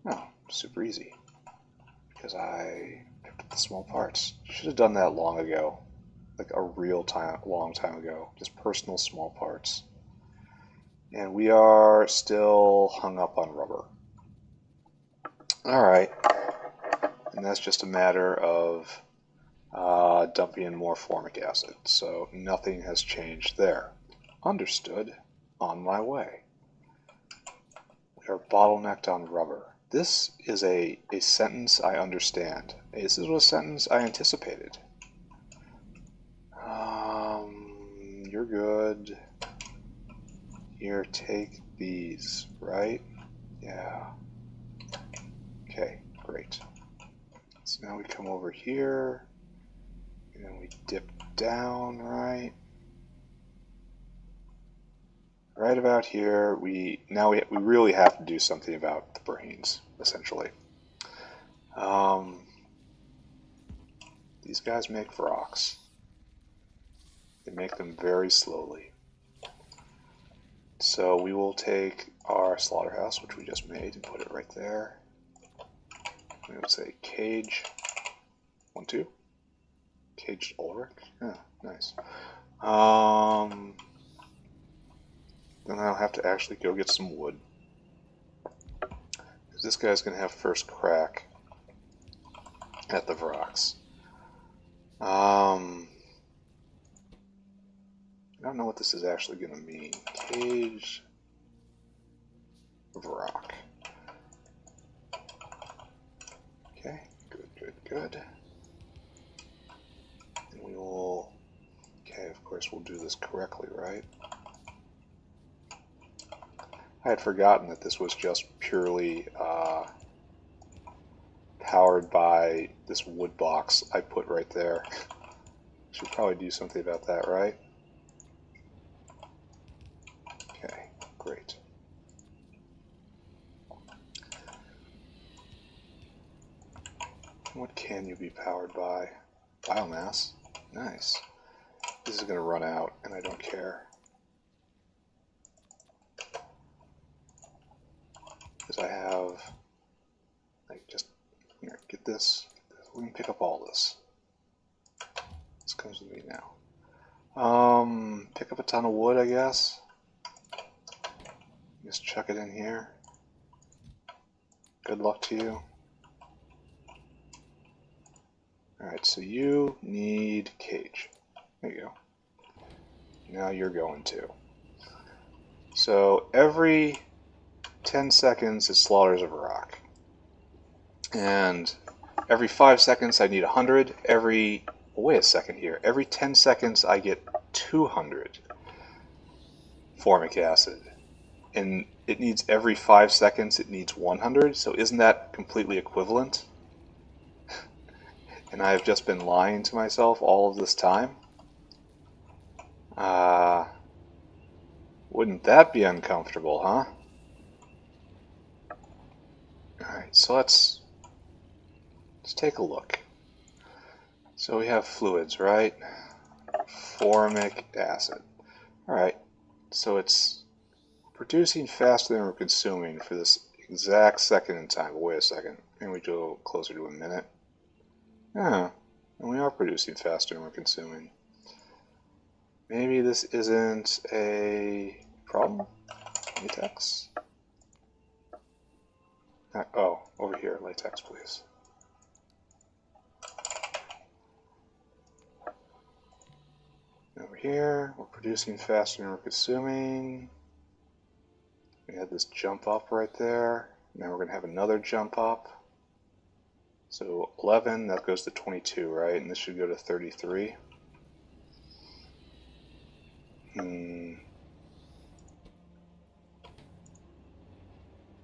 Oh, super easy. Because I picked up the small parts. Should have done that long ago. Like a long time ago. Just personal small parts. And we are still hung up on rubber. Alright. And that's just a matter of dumping in more formic acid. So nothing has changed there. Understood. On my way. We are bottlenecked on rubber. This is a sentence I understand. This is a sentence I anticipated. You're good. Here, take these, right? Yeah. Okay, great. So now we come over here, and then we dip down, right? Right about here, we really have to do something about the brains, essentially. These guys make rocks. They make them very slowly. So we will take our slaughterhouse, which we just made, and put it right there. We would say cage 1, 2. Caged Ulrich. Yeah, nice. Then I'll have to actually go get some wood. Because this guy's going to have first crack at the rocks. I don't know what this is actually going to mean. Cage of rock. Okay, good. And we will... Okay, of course we'll do this correctly, right? I had forgotten that this was just purely powered by this wood box I put right there. Should probably do something about that, right? Okay, great. What can you be powered by? Biomass. Nice. This is going to run out, and I don't care. Because I have, like, just, here, get this. We can pick up all this. This comes with me now. Pick up a ton of wood, I guess. Just chuck it in here. Good luck to you. Alright, so you need cage. There you go. Now you're going to. So every 10 seconds it slaughters a rock. And every 5 seconds I need 100. Wait a second here. Every 10 seconds I get 200 formic acid. And it needs every 5 seconds it needs 100. So isn't that completely equivalent? And I've just been lying to myself all of this time? Wouldn't that be uncomfortable, huh? Alright, so let's take a look. So we have fluids, right? Formic acid. Alright, so it's producing faster than we're consuming for this exact second in time. But wait a second. Maybe we go closer to a minute. Yeah, and we are producing faster than we're consuming. Maybe this isn't a problem? Latex? Oh, over here, latex, please. Over here, we're producing faster than we're consuming. We had this jump up right there. Now we're going to have another jump up. So 11, that goes to 22, right? And this should go to 33.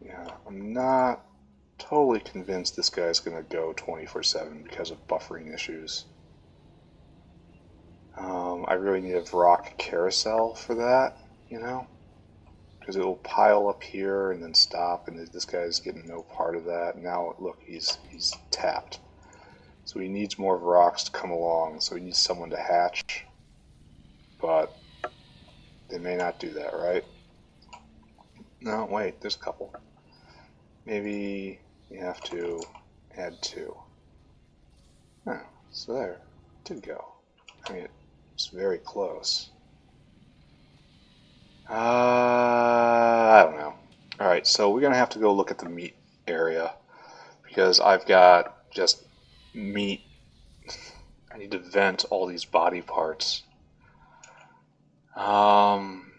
Yeah, I'm not totally convinced this guy's going to go 24/7 because of buffering issues. I really need a Vrock carousel for that, you know? Because it will pile up here and then stop, and this guy's getting no part of that. Now, look, he's tapped. So he needs more Vrocks to come along, so he needs someone to hatch. But they may not do that, right? No, wait, there's a couple. Maybe you have to add 2. Oh, so there. It did go. I mean, it's very close. I don't know. Alright, so we're going to have to go look at the meat area. Because I've got just meat. I need to vent all these body parts. Down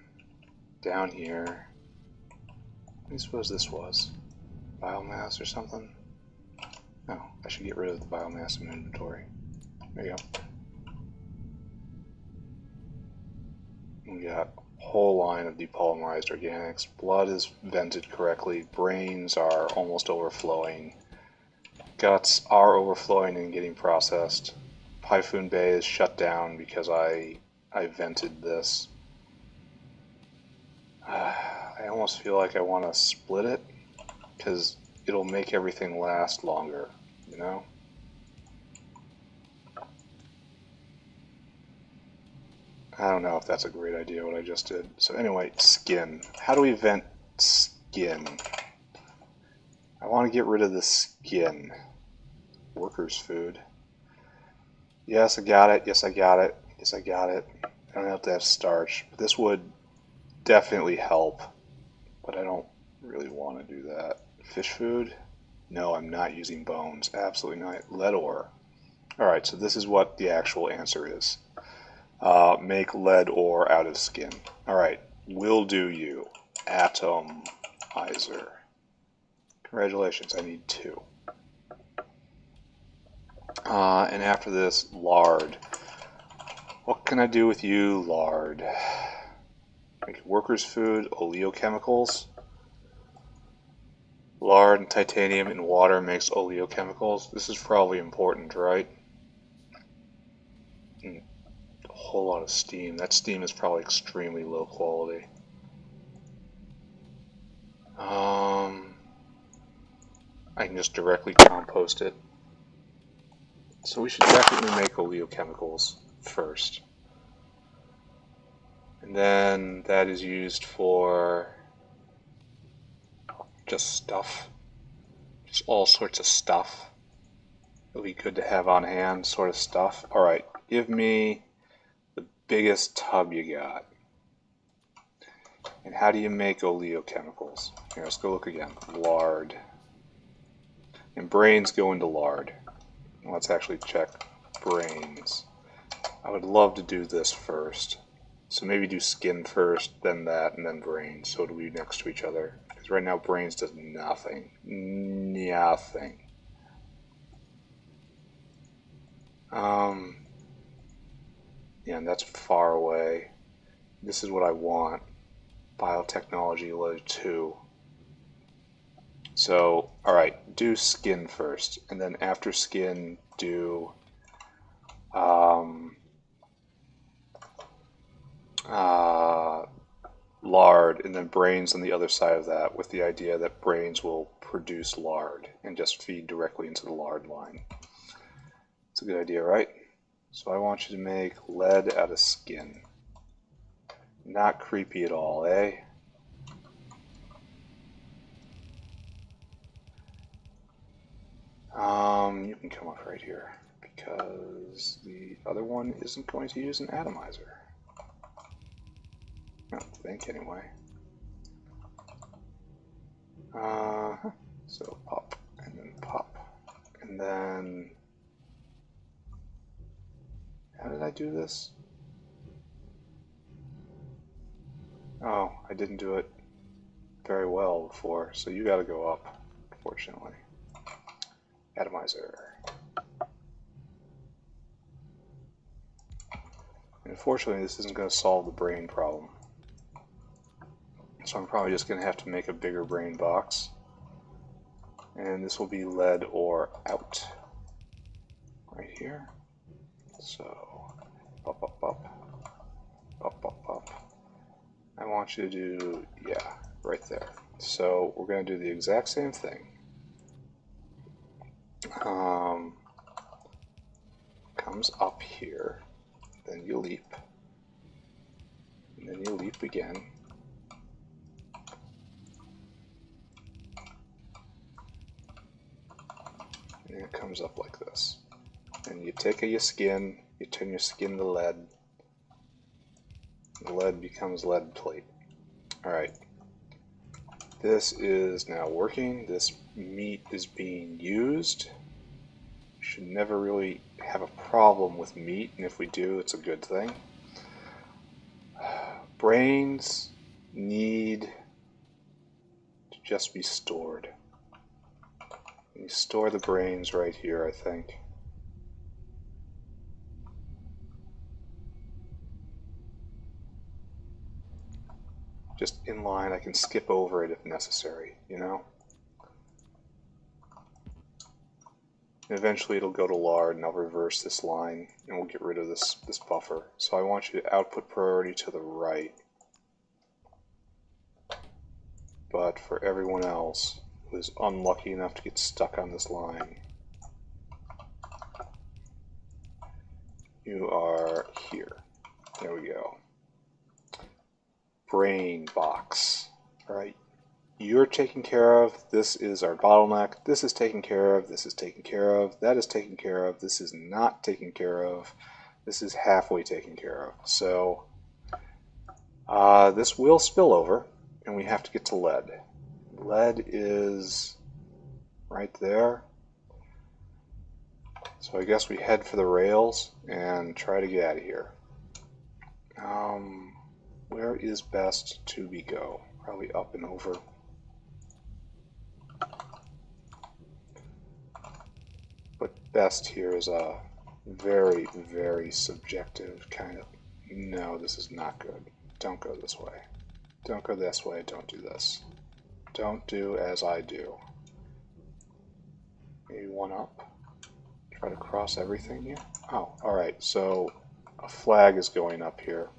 here. What do you suppose this was? Biomass or something? No, I should get rid of the biomass in inventory. There you go. We got a whole line of depolymerized organics. Blood is vented correctly. Brains are almost overflowing. Guts are overflowing and getting processed. Typhoon Bay is shut down because I vented this. I almost feel like I want to split it because it'll make everything last longer, you know? I don't know if that's a great idea what I just did. So anyway, skin. How do we vent skin? I want to get rid of the skin. Workers' food. Yes, I got it. Yes, I got it. Yes, I got it. I don't have to have starch. This would definitely help, but I don't really want to do that. Fish food? No, I'm not using bones. Absolutely not. Lead ore. Alright, so this is what the actual answer is. Make lead ore out of skin. Alright, will do you. Atomizer. Congratulations, I need 2. And after this, lard. What can I do with you, lard? Make workers' food, oleochemicals. Lard and titanium in water makes oleochemicals. This is probably important, right? A whole lot of steam. That steam is probably extremely low quality. I can just directly compost it. So we should definitely make oleochemicals first. And then that is used for just stuff. Just all sorts of stuff. It'll be good to have on hand, sort of stuff. Alright, give me the biggest tub you got. And how do you make oleochemicals? Here, let's go look again. Lard. And brains go into lard. Let's actually check brains. I would love to do this first. So maybe do skin first, then that, and then brains. So it'll be next to each other. Because right now brains does nothing. Nothing. Yeah, and that's far away. This is what I want. Biotechnology level 2. So, alright, do skin first. And then after skin, do lard, and then brains on the other side of that, with the idea that brains will produce lard and just feed directly into the lard line. It's a good idea, right? So I want you to make lead out of skin. Not creepy at all, eh? You can come up right here, because the other one isn't going to use an atomizer. I don't think, anyway. So pop, and then pop, and then... How did I do this? Oh, I didn't do it very well before, so you gotta go up, unfortunately. Atomizer. And unfortunately, this isn't going to solve the brain problem. So I'm probably just going to have to make a bigger brain box. And this will be lead ore out. Right here. So, up, up, up. Up, up, up. I want you to do, yeah, right there. So we're going to do the exact same thing. Comes up here, then you leap, and then you leap again, and then it comes up like this. And you take your skin, you turn your skin to lead, the lead becomes lead plate. Alright, this is now working, this meat is being used. Should never really have a problem with meat, and if we do, it's a good thing. Brains need to just be stored. You store the brains right here, I think. Just in line, I can skip over it if necessary, you know? And eventually it'll go to lard, and I'll reverse this line, and we'll get rid of this buffer. So I want you to output priority to the right. But for everyone else who is unlucky enough to get stuck on this line, you are here. There we go. Brain box. Alright. You're taken care of. This is our bottleneck. This is taken care of. This is taken care of. That is taken care of. This is not taken care of. This is halfway taken care of. So this will spill over, and we have to get to lead. Lead is right there. So I guess we head for the rails and try to get out of here. Where is best to be go? Probably up and over. But best here is a very, very subjective kind of, no, this is not good. Don't go this way. Don't go this way. Don't do this. Don't do as I do. Maybe one up. Try to cross everything here. Oh, alright, so a flag is going up here.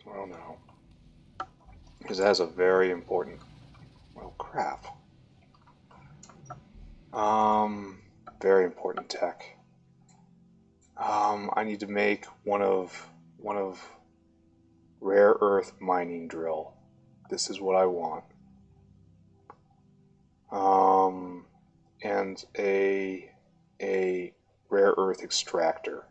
Oh no. Because it has a very important, well, crap. Very important tech. I need to make one of rare earth mining drill. This is what I want. And a rare earth extractor.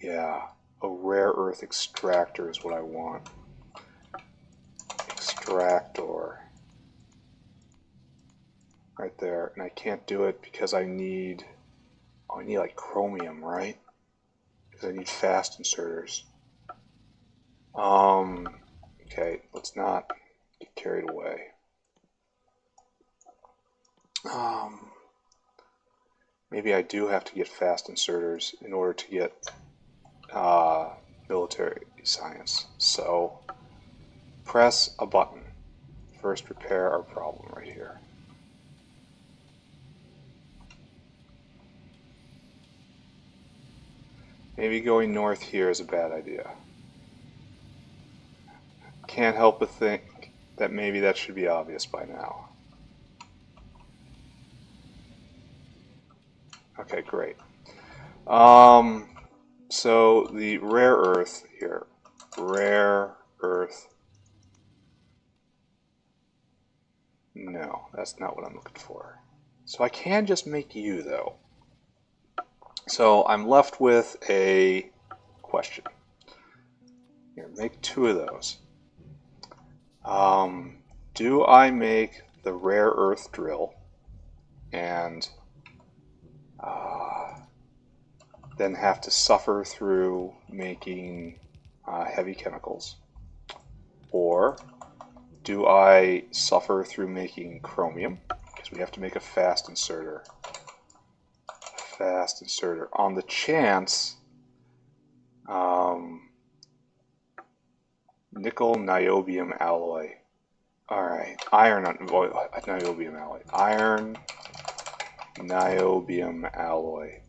Yeah, a rare earth extractor is what I want. Extractor. Right there, and I can't do it because I need Oh, I need like chromium, right? Because I need fast inserters. Okay, let's not get carried away. Maybe I do have to get fast inserters in order to get military science. So press a button. First repair our problem right here. Maybe going north here is a bad idea. Can't help but think that maybe that should be obvious by now. Okay, great. So the rare earth here, rare earth. No, that's not what I'm looking for. So I can just make you though. So I'm left with a question. Here, make 2 of those. Do I make the rare earth drill and then have to suffer through making heavy chemicals? Or do I suffer through making chromium? Because we have to make a fast inserter. Fast inserter. On the chance nickel niobium alloy. Alright, iron niobium alloy. Iron niobium alloy.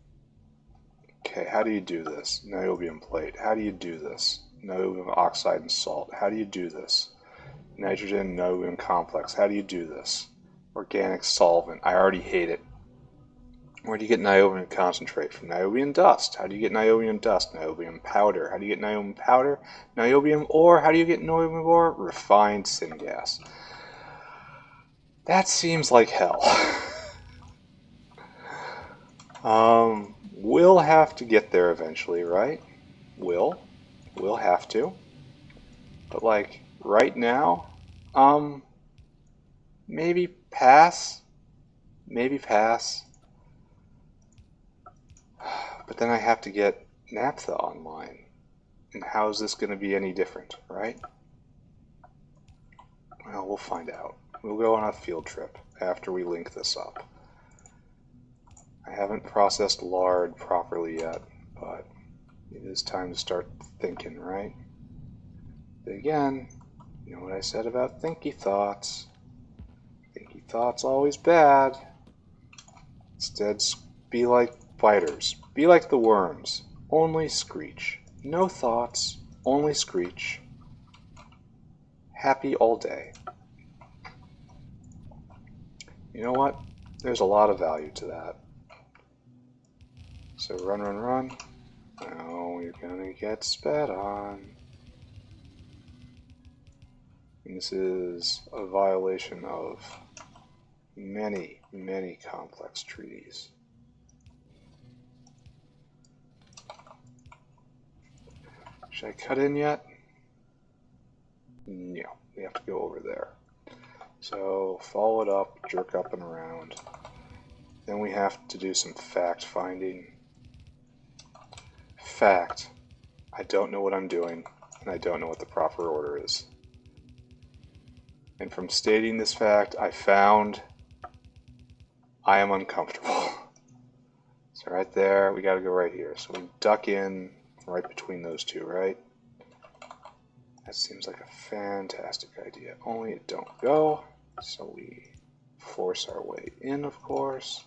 Okay, how do you do this? Niobium plate. How do you do this? Niobium oxide and salt. How do you do this? Nitrogen niobium complex. How do you do this? Organic solvent. I already hate it. Where do you get niobium concentrate? From niobium dust. How do you get niobium dust? Niobium powder. How do you get niobium powder? Niobium ore. How do you get niobium ore? Refined syngas. That seems like hell. We'll have to get there eventually, right? We'll have to. But like right now, maybe pass. Maybe pass. But then I have to get naphtha online. And how is this going to be any different, right? Well, we'll find out. We'll go on a field trip after we link this up. I haven't processed lard properly yet, but it is time to start thinking, right? But again, you know what I said about thinky thoughts. Thinky thoughts always bad. Instead, be like spiders. Be like the worms. Only screech. No thoughts. Only screech. Happy all day. You know what? There's a lot of value to that. So run, run, run. Now you're gonna get spat on. And this is a violation of many, many complex treaties. Should I cut in yet? No, we have to go over there. So follow it up, jerk up and around. Then we have to do some fact finding. Fact, I don't know what I'm doing, and I don't know what the proper order is. And from stating this fact, I found I am uncomfortable. So right there, we gotta go right here. So we duck in right between those two, right? That seems like a fantastic idea. Only it don't go. So we force our way in, of course.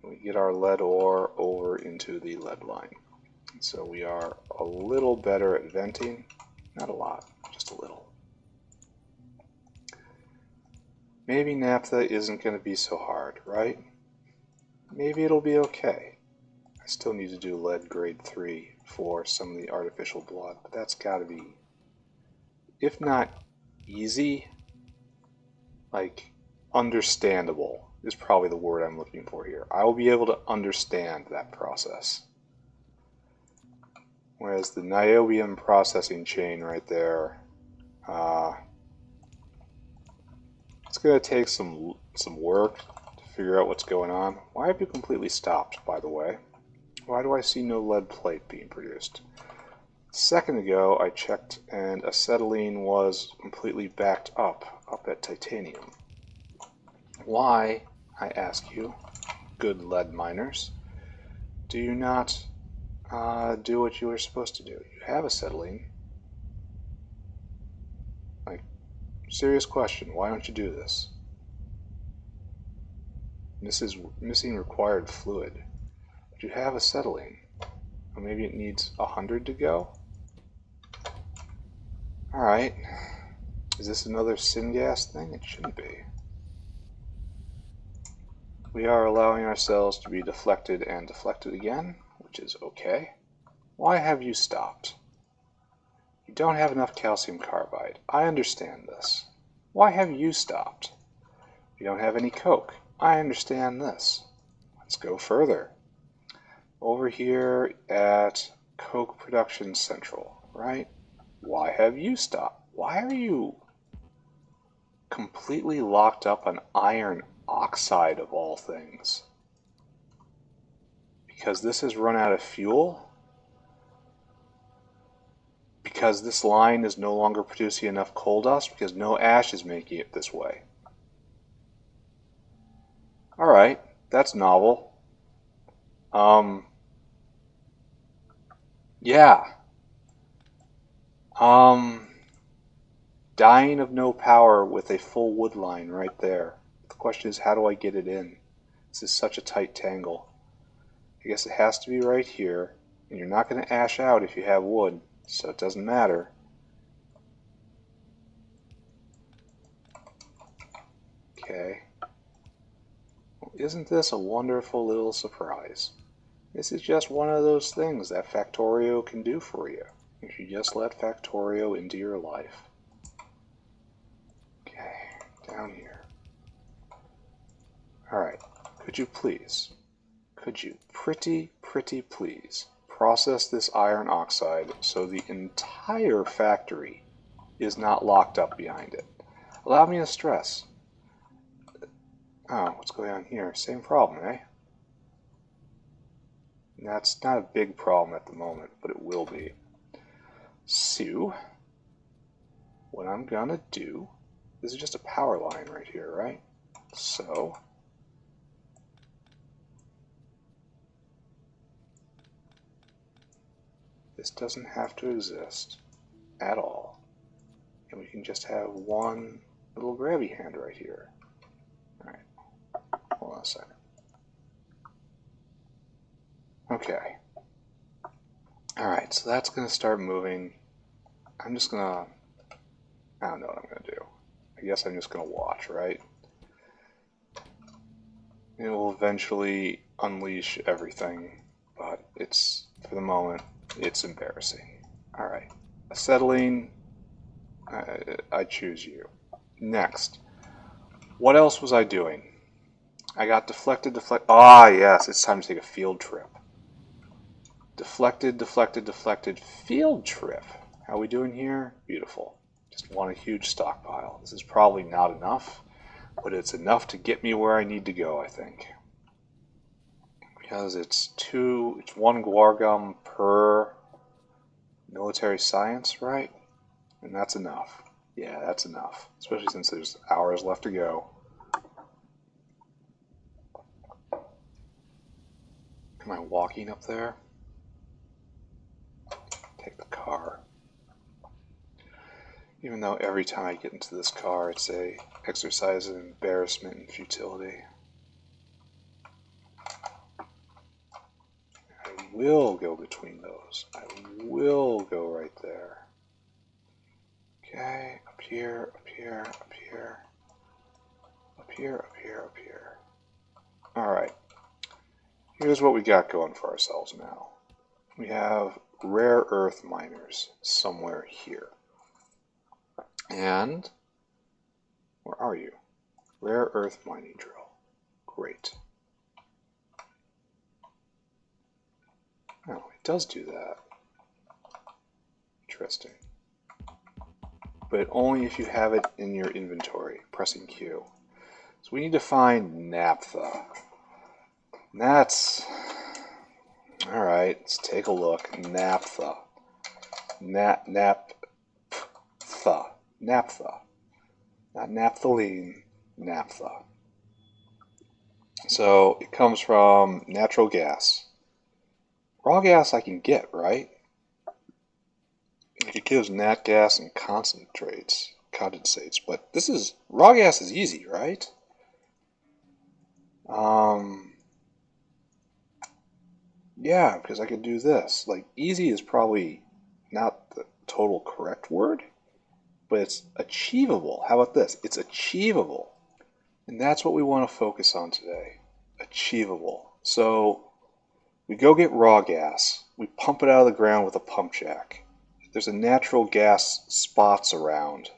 We get our lead ore over into the lead line. So we are a little better at venting. Not a lot, just a little. Maybe naphtha isn't going to be so hard, right? Maybe it'll be okay. I still need to do lead grade 3 for some of the artificial blood, but that's got to be, if not easy, like understandable is probably the word I'm looking for here. I will be able to understand that process. Whereas the niobium processing chain right there, it's going to take some work to figure out what's going on. Why have you completely stopped, by the way? Why do I see no lead plate being produced? A second ago, I checked and acetylene was completely backed up at titanium. Why, I ask you, good lead miners, do you not do what you were supposed to do? You have acetylene. Like, serious question, why don't you do this? This is missing required fluid. But you have acetylene. Or maybe it needs 100 to go? Alright. Is this another syngas thing? It shouldn't be. We are allowing ourselves to be deflected and deflected again, which is okay. Why have you stopped? You don't have enough calcium carbide. I understand this. Why have you stopped? You don't have any coke. I understand this. Let's go further. Over here at Coke Production Central, right? Why have you stopped? Why are you completely locked up on iron oxide of all things? Because this has run out of fuel? Because this line is no longer producing enough coal dust? Because no ash is making it this way? Alright, that's novel. Yeah. Dying of no power with a full wood line right there. The question is, how do I get it in? This is such a tight tangle. I guess it has to be right here, and you're not going to ash out if you have wood, so it doesn't matter. Okay. Well, isn't this a wonderful little surprise? This is just one of those things that Factorio can do for you, if you just let Factorio into your life. Okay, down here. Alright, could you pretty please, process this iron oxide so the entire factory is not locked up behind it? Allow me to stress. Oh, what's going on here? Same problem, eh? That's not a big problem at the moment, but it will be. So, what I'm gonna do, this is just a power line right here, right? So, this doesn't have to exist at all. And we can just have one little grabby hand right here. Alright, hold on a second. Okay. Alright, so that's going to start moving. I'm just going to... I don't know what I'm going to do. I guess I'm just going to watch, right? It will eventually unleash everything, but it's, for the moment, it's embarrassing. Alright. Acetylene, I choose you. Next. What else was I doing? I got deflected. Ah, yes, it's time to take a field trip. Deflected, field trip. How are we doing here? Beautiful. Just want a huge stockpile. This is probably not enough, but it's enough to get me where I need to go, I think. Because it's one guargum per military science, right? And that's enough. Yeah, that's enough. Especially since there's hours left to go. Am I walking up there? Take the car. Even though every time I get into this car, it's a exercise in embarrassment and futility. I will go between those. I will go right there. Okay, up here, up here, up here. Up here, up here, up here. Alright. Here's what we got going for ourselves now. We have rare earth miners somewhere here. And where are you? Rare earth mining drill. Great. Oh, it does do that. Interesting. But only if you have it in your inventory, pressing Q. So we need to find naphtha. That's... Alright, let's take a look. Naphtha. Naphtha. Naphtha. Not naphthalene. Naphtha. So it comes from natural gas. Raw gas I can get, right? Like it gives nat gas and condensates, but this is raw gas is easy, right? Yeah, because I could do this. Like easy is probably not the total correct word, but it's achievable. How about this? It's achievable. And that's what we want to focus on today. Achievable. So we go get raw gas. We pump it out of the ground with a pump jack. There's a natural gas spots around.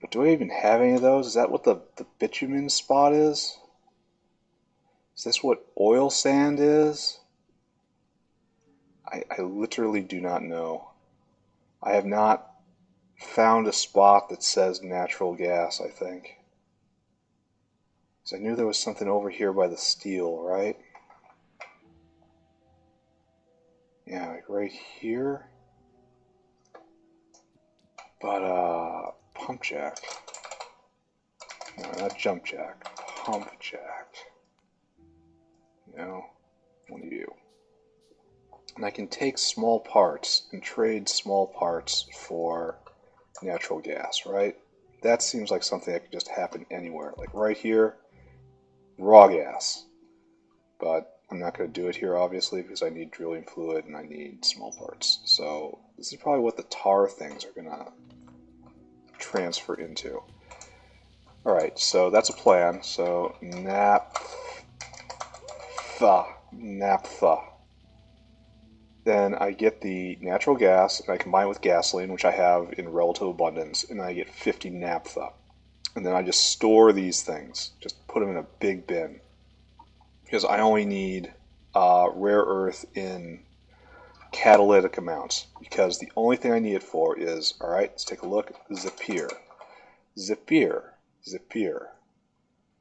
But do I even have any of those? Is that what the bitumen spot is? Is this what oil sand is? I literally do not know. I have not found a spot that says natural gas, I think. Because I knew there was something over here by the steel, right? Yeah, like right here. But, pump jack. No, not jump jack. Pump jack. No, one of you. And I can take small parts and trade small parts for natural gas, right? That seems like something that could just happen anywhere. Like right here, raw gas. But I'm not going to do it here, obviously, because I need drilling fluid and I need small parts. So this is probably what the tar things are going to transfer into. Alright, so that's a plan. So naphtha. Then I get the natural gas and I combine it with gasoline, which I have in relative abundance, and I get 50 naphtha. And then I just store these things, just put them in a big bin, because I only need rare earth in catalytic amounts, because the only thing I need it for is, alright, let's take a look, Zephyr.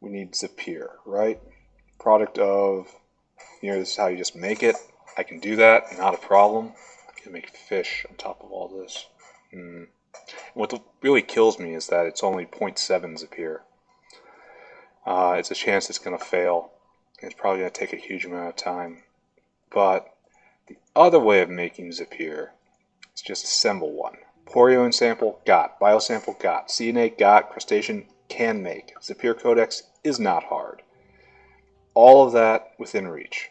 We need Zephyr, right? Product of, this is how you just make it. I can do that, not a problem. I can make fish on top of all this. What really kills me is that it's only 0.7 Zephyr. It's a chance it's going to fail. It's probably going to take a huge amount of time. But the other way of making Zephyr is just assemble one. Porio sample, got. Biosample, got. CNA, got. Crustacean, can make. Zephyr Codex is not hard. All of that within reach.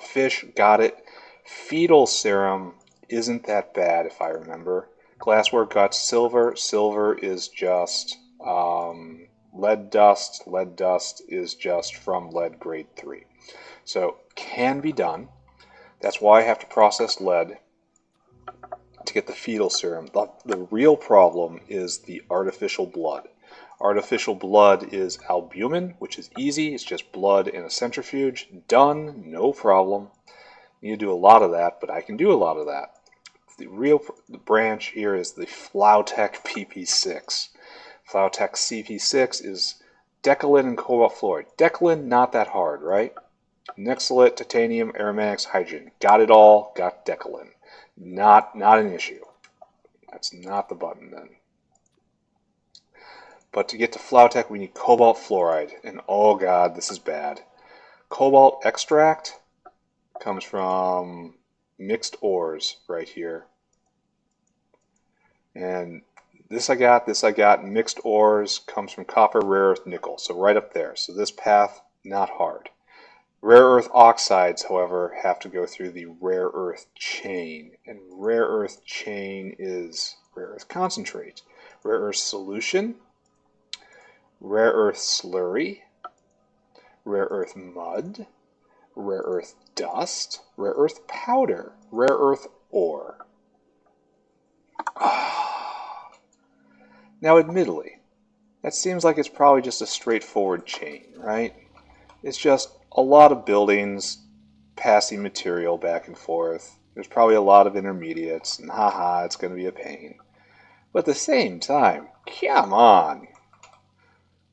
Fish, got it. Fetal serum isn't that bad if I remember. Glassware, got. Silver. Silver is just lead dust. Lead dust is just from lead grade 3. So can be done. That's why I have to process lead to get the fetal serum. The real problem is the artificial blood. Artificial blood is albumin, which is easy. It's just blood in a centrifuge. Done, no problem. You need to do a lot of that, but I can do a lot of that. The real branch here is the Flowtech PP6. Flowtech CP6 is decalin and cobalt fluoride. Decalin, not that hard, right? Nexolite, titanium, aromatics, hydrogen. Got it all, got decalin. Not an issue. That's not the button then. But to get to Flowtech, we need cobalt fluoride. And oh god, this is bad. Cobalt extract comes from mixed ores right here. And this I got. Mixed ores comes from copper, rare earth, nickel. So right up there. So this path, not hard. Rare earth oxides, however, have to go through the rare earth chain. And rare earth chain is rare earth concentrate, rare earth solution, rare earth slurry, rare earth mud, rare earth dust, rare earth powder, rare earth ore. Now, admittedly, that seems like it's probably just a straightforward chain, right? It's just a lot of buildings passing material back and forth. There's probably a lot of intermediates, and haha, it's going to be a pain. But at the same time, come on.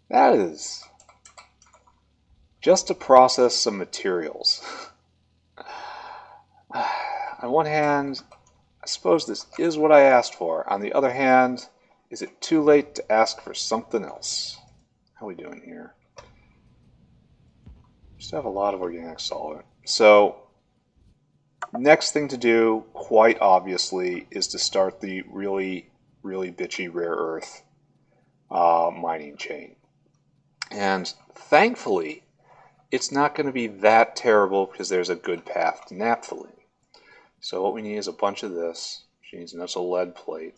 That is just to process some materials. On one hand, I suppose this is what I asked for. On the other hand, is it too late to ask for something else? How are we doing here? Just have a lot of organic solvent. So, next thing to do, quite obviously, is to start the really, really bitchy rare earth mining chain. And thankfully, it's not going to be that terrible because there's a good path to naphthalene. So what we need is a bunch of this, which means that's a lead plate.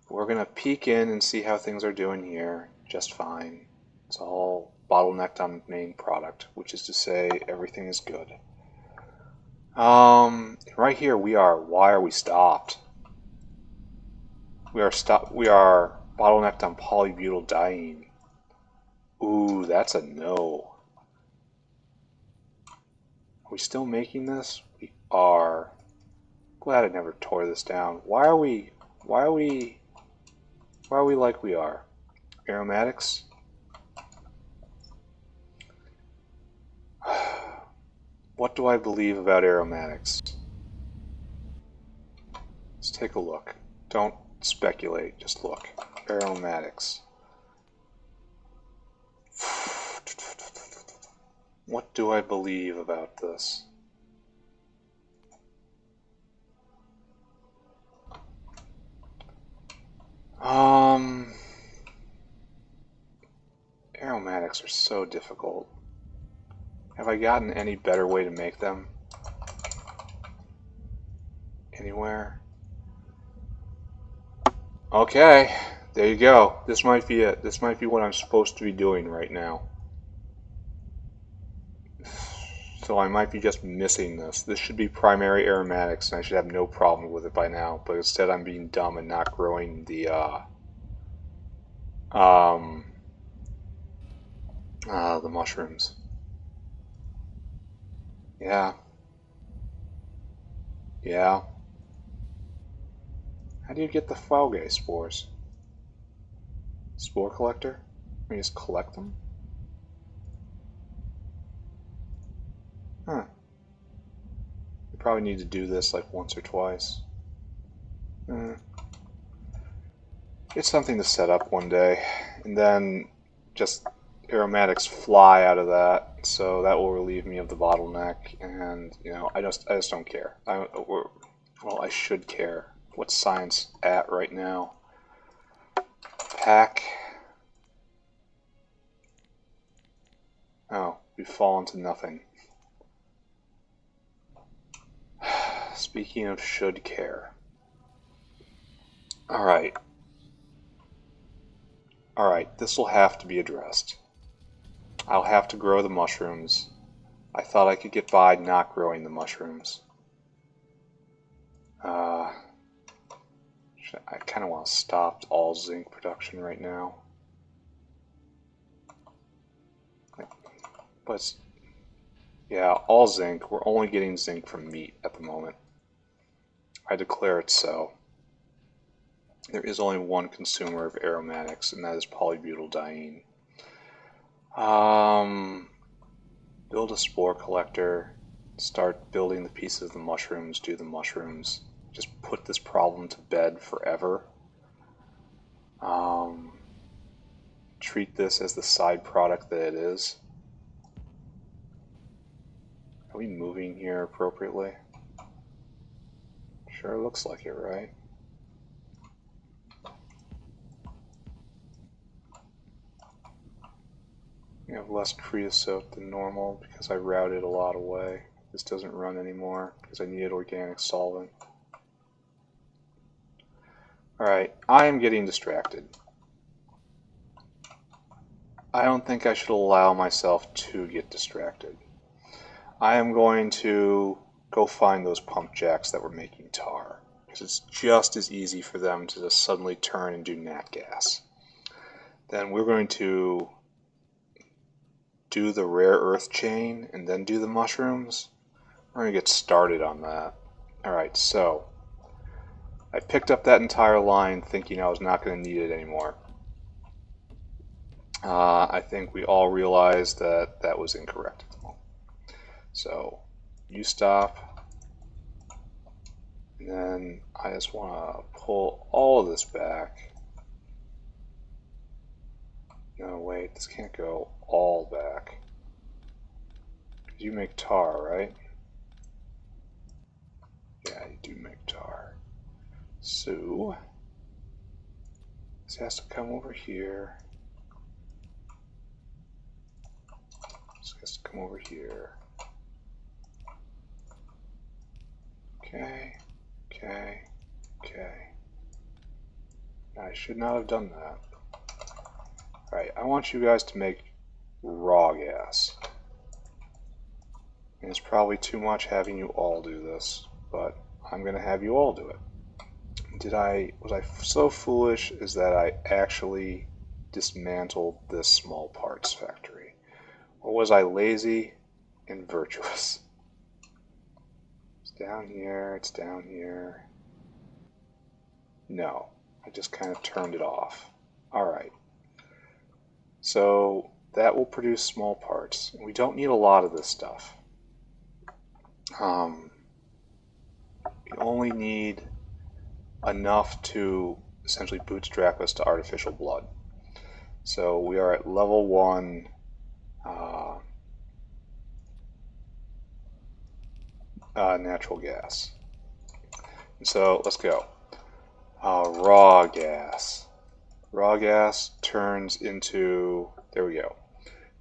We're going to peek in and see how things are doing here just fine. It's all bottlenecked on main product, which is to say everything is good. Right here we are. Why are we stopped? We are bottlenecked on polybutyldiene. Ooh, that's a no. Are we still making this? We are. Glad I never tore this down. Why are we like we are? Aromatics? What do I believe about aromatics? Let's take a look. Don't speculate, just look. Aromatics. What do I believe about this? Aromatics are so difficult. Have I gotten any better way to make them? Anywhere? Okay, there you go. This might be it. This might be what I'm supposed to be doing right now. So I might be just missing this. This should be primary aromatics, and I should have no problem with it by now. But instead, I'm being dumb and not growing the mushrooms. Yeah. Yeah. How do you get the fungi spores? Spore collector? Can you just collect them? Huh. You probably need to do this like once or twice. It's something to set up one day, and then just aromatics fly out of that, so that will relieve me of the bottleneck. And you know, I just don't care. Well, I should care. What's science at right now? Pack. Oh, we've fallen to nothing. Speaking of should care. Alright. Alright, this will have to be addressed. I'll have to grow the mushrooms. I thought I could get by not growing the mushrooms. I kind of want to stop all zinc production right now. But, yeah, all zinc. We're only getting zinc from meat at the moment. I declare it so. There is only one consumer of aromatics, and that is polybutyldiene. Build a spore collector. Start building the pieces of the mushrooms. Do the mushrooms. Just put this problem to bed forever. Treat this as the side product that it is. Are we moving here appropriately? Sure looks like it, right? We have less creosote than normal because I routed a lot away. This doesn't run anymore because I needed organic solvent. Alright, I am getting distracted. I don't think I should allow myself to get distracted. I am going to go find those pump jacks that were making tar, because it's just as easy for them to just suddenly turn and do nat gas. Then we're going to do the rare earth chain and then do the mushrooms. We're going to get started on that. Alright, so I picked up that entire line thinking I was not going to need it anymore. I think we all realized that that was incorrect. So you stop, and then I just want to pull all of this back. No, wait, this can't go all back. You make tar, right? Yeah, you do make tar. So this has to come over here. This has to come over here. Okay, okay, okay. I should not have done that. Alright, I want you guys to make raw gas. And it's probably too much having you all do this, but I'm going to have you all do it. Was I so foolish as that I actually dismantled this small parts factory? Or was I lazy and virtuous? It's down here, it's down here. No, I just kind of turned it off. Alright. So that will produce small parts. We don't need a lot of this stuff. We only need enough to essentially bootstrap us to artificial blood. So we are at level 1 natural gas. And so let's go. Raw gas. Raw gas turns into, there we go.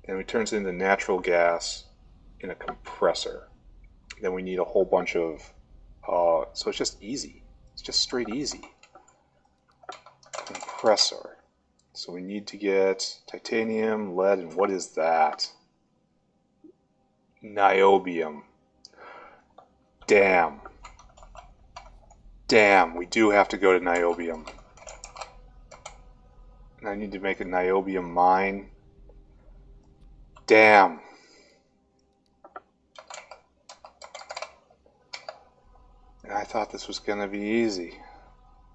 And it turns into natural gas in a compressor. Then we need a whole bunch of, so it's just easy. It's just straight easy. Compressor. So we need to get titanium, lead, and what is that? Niobium. Damn. Damn, we do have to go to niobium. And I need to make a niobium mine. Damn. And I thought this was going to be easy.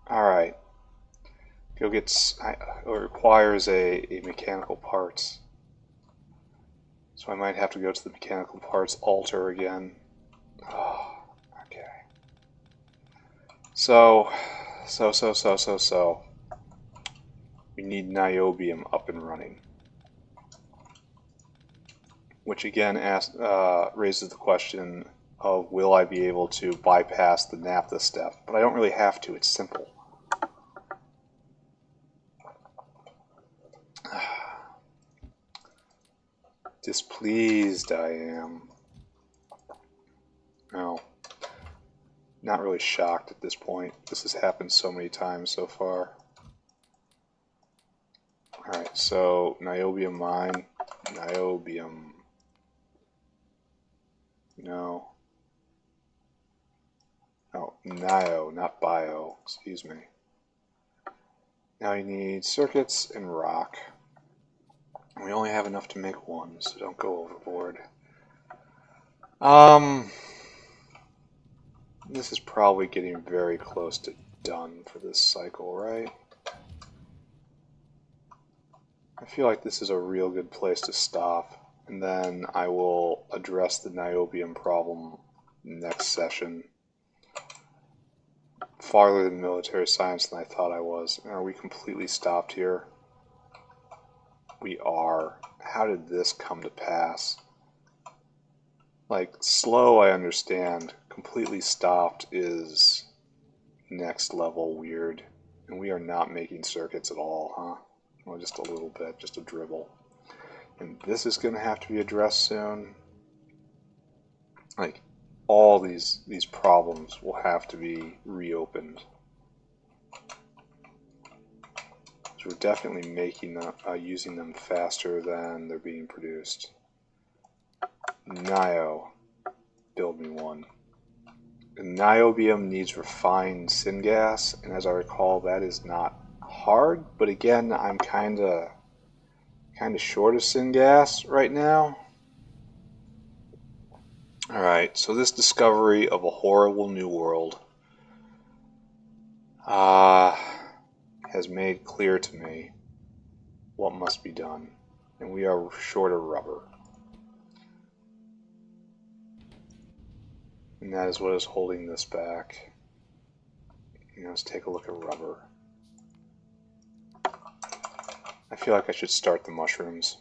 Alright. Go get... it requires a mechanical parts. So I might have to go to the mechanical parts altar again. Oh, okay. So. We need niobium up and running. Which again raises the question of will I be able to bypass the naphtha step? But I don't really have to, it's simple. Displeased I am. No. Not really shocked at this point. This has happened so many times so far. Alright, so niobium mine. Niobium. No. Oh, nio, not bio. Excuse me. Now you need circuits and rock. We only have enough to make one, so don't go overboard. This is probably getting very close to done for this cycle, right? I feel like this is a real good place to stop, and then I will address the niobium problem next session. Farther than military science than I thought I was. Are we completely stopped here? We are. How did this come to pass? Like, slow I understand. Completely stopped is next level weird. And we are not making circuits at all, huh? Well, just a little bit, just a dribble. And this is going to have to be addressed soon. Like, all these problems will have to be reopened. So we're definitely making them, using them faster than they're being produced. Nio, build me one. And niobium needs refined syngas, and as I recall, that is not hard. But again, I'm kind of short of syngas right now. Alright, so this discovery of a horrible new world has made clear to me what must be done. and we are short of rubber. And that is what is holding this back. Let's take a look at rubber. I feel like I should start the mushrooms.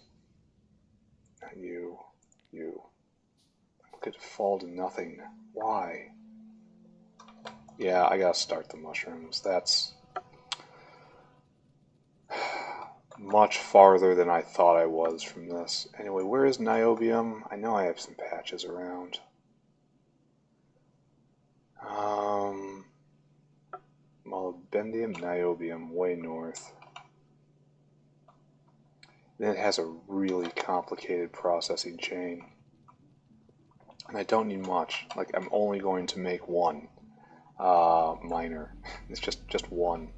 Not you. You. Look at it fall to nothing. Why? Yeah, I gotta start the mushrooms. That's much farther than I thought I was from this. Anyway, where is niobium? I know I have some patches around. Molybdenum, niobium, way north. Then it has a really complicated processing chain. And I don't need much. Like, I'm only going to make one miner. It's just one.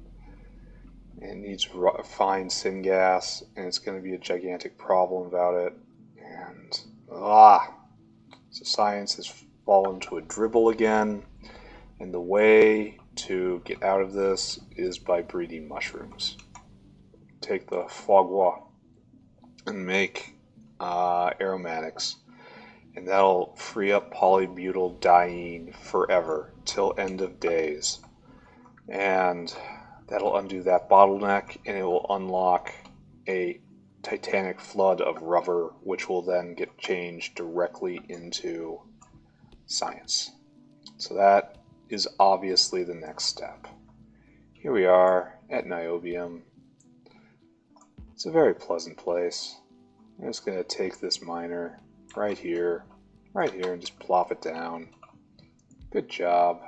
And it needs fine syngas, and it's going to be a gigantic problem about it. And, so science has fallen to a dribble again. And the way to get out of this is by breeding mushrooms. Take the foie gras and make aromatics, and that'll free up polybutyldiene forever till end of days, and that'll undo that bottleneck, and it will unlock a titanic flood of rubber, which will then get changed directly into science. So that is obviously the next step. Here we are at Niobium. It's a very pleasant place. I'm just going to take this miner right here, and just plop it down. Good job.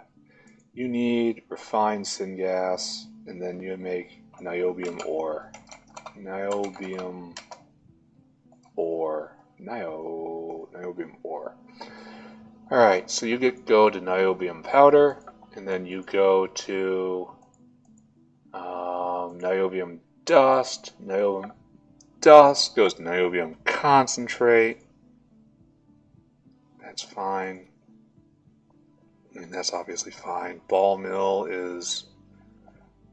You need refined syngas, and then you make niobium ore. Niobium ore. Niobium ore. Alright, so you go to niobium powder, and then you go to niobium dust. Niobium dust goes to niobium concentrate. That's fine. I mean, that's obviously fine. Ball mill is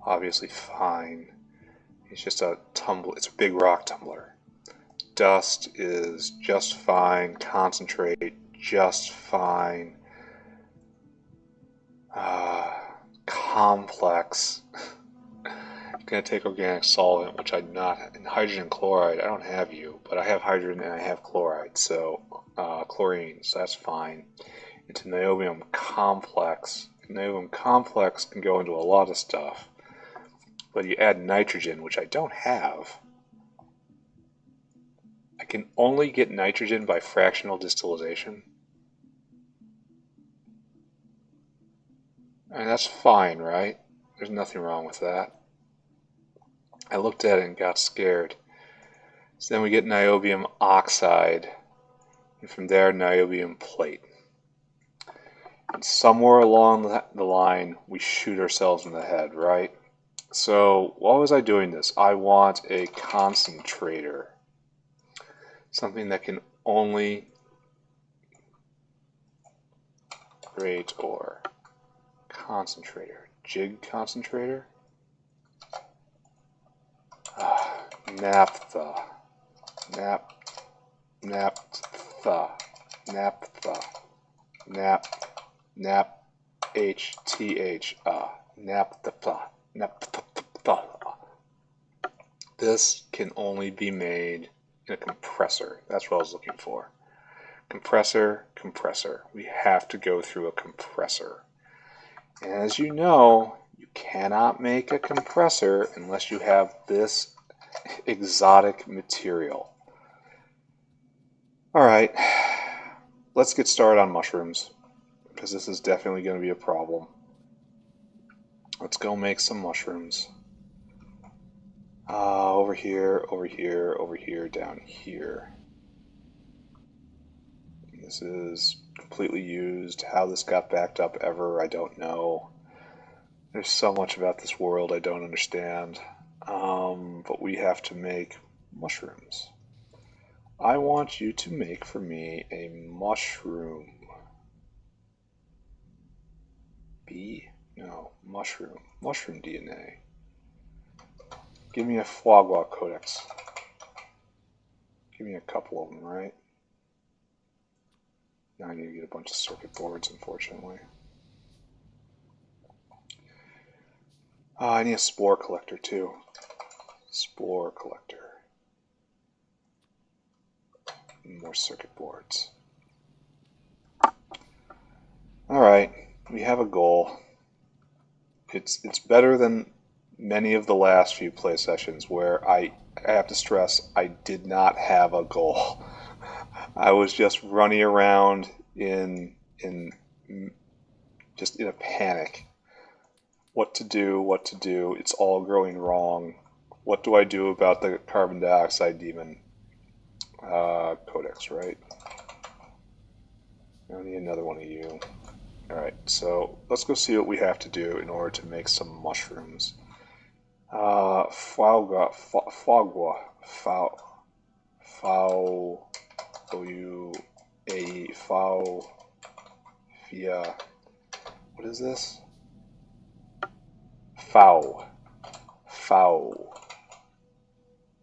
obviously fine. It's just a tumbler. It's a big rock tumbler. Dust is just fine. Concentrate, just fine. Complex. You're going to take organic solvent, which I'm not. And hydrogen chloride, I don't have you, but I have hydrogen and I have chloride, so chlorine, so that's fine. Into niobium complex. Niobium complex can go into a lot of stuff, but you add nitrogen, which I don't have. I can only get nitrogen by fractional distillation. And that's fine, right? There's nothing wrong with that. I looked at it and got scared. So then we get niobium oxide, and from there niobium plate. And somewhere along the line, we shoot ourselves in the head, right? So why was I doing this? I want a concentrator. Something that can only create ore. Concentrator. Jig concentrator? Naphtha. Naphtha. Naphtha. This can only be made in a compressor. That's what I was looking for. Compressor. We have to go through a compressor. And as you know, you cannot make a compressor unless you have this exotic material. Alright, let's get started on mushrooms, because this is definitely going to be a problem. Let's go make some mushrooms. Over here, down here. This is completely used. How this got backed up ever, I don't know. There's so much about this world I don't understand. But we have to make mushrooms. I want you to make for me a mushroom. Mushroom. Mushroom DNA. Give me a foie gras codex. Give me a couple of them, right? Now I need to get a bunch of circuit boards, unfortunately. I need a spore collector too. Spore collector. More circuit boards. Alright, we have a goal. It's better than many of the last few play sessions where I have to stress I did not have a goal. I was just running around in just in a panic. What to do, it's all going wrong. What do I do about the carbon dioxide demon? Codex, right? I need another one of you. Alright, so let's go see what we have to do in order to make some mushrooms. Faugua, via, what is this? Fau.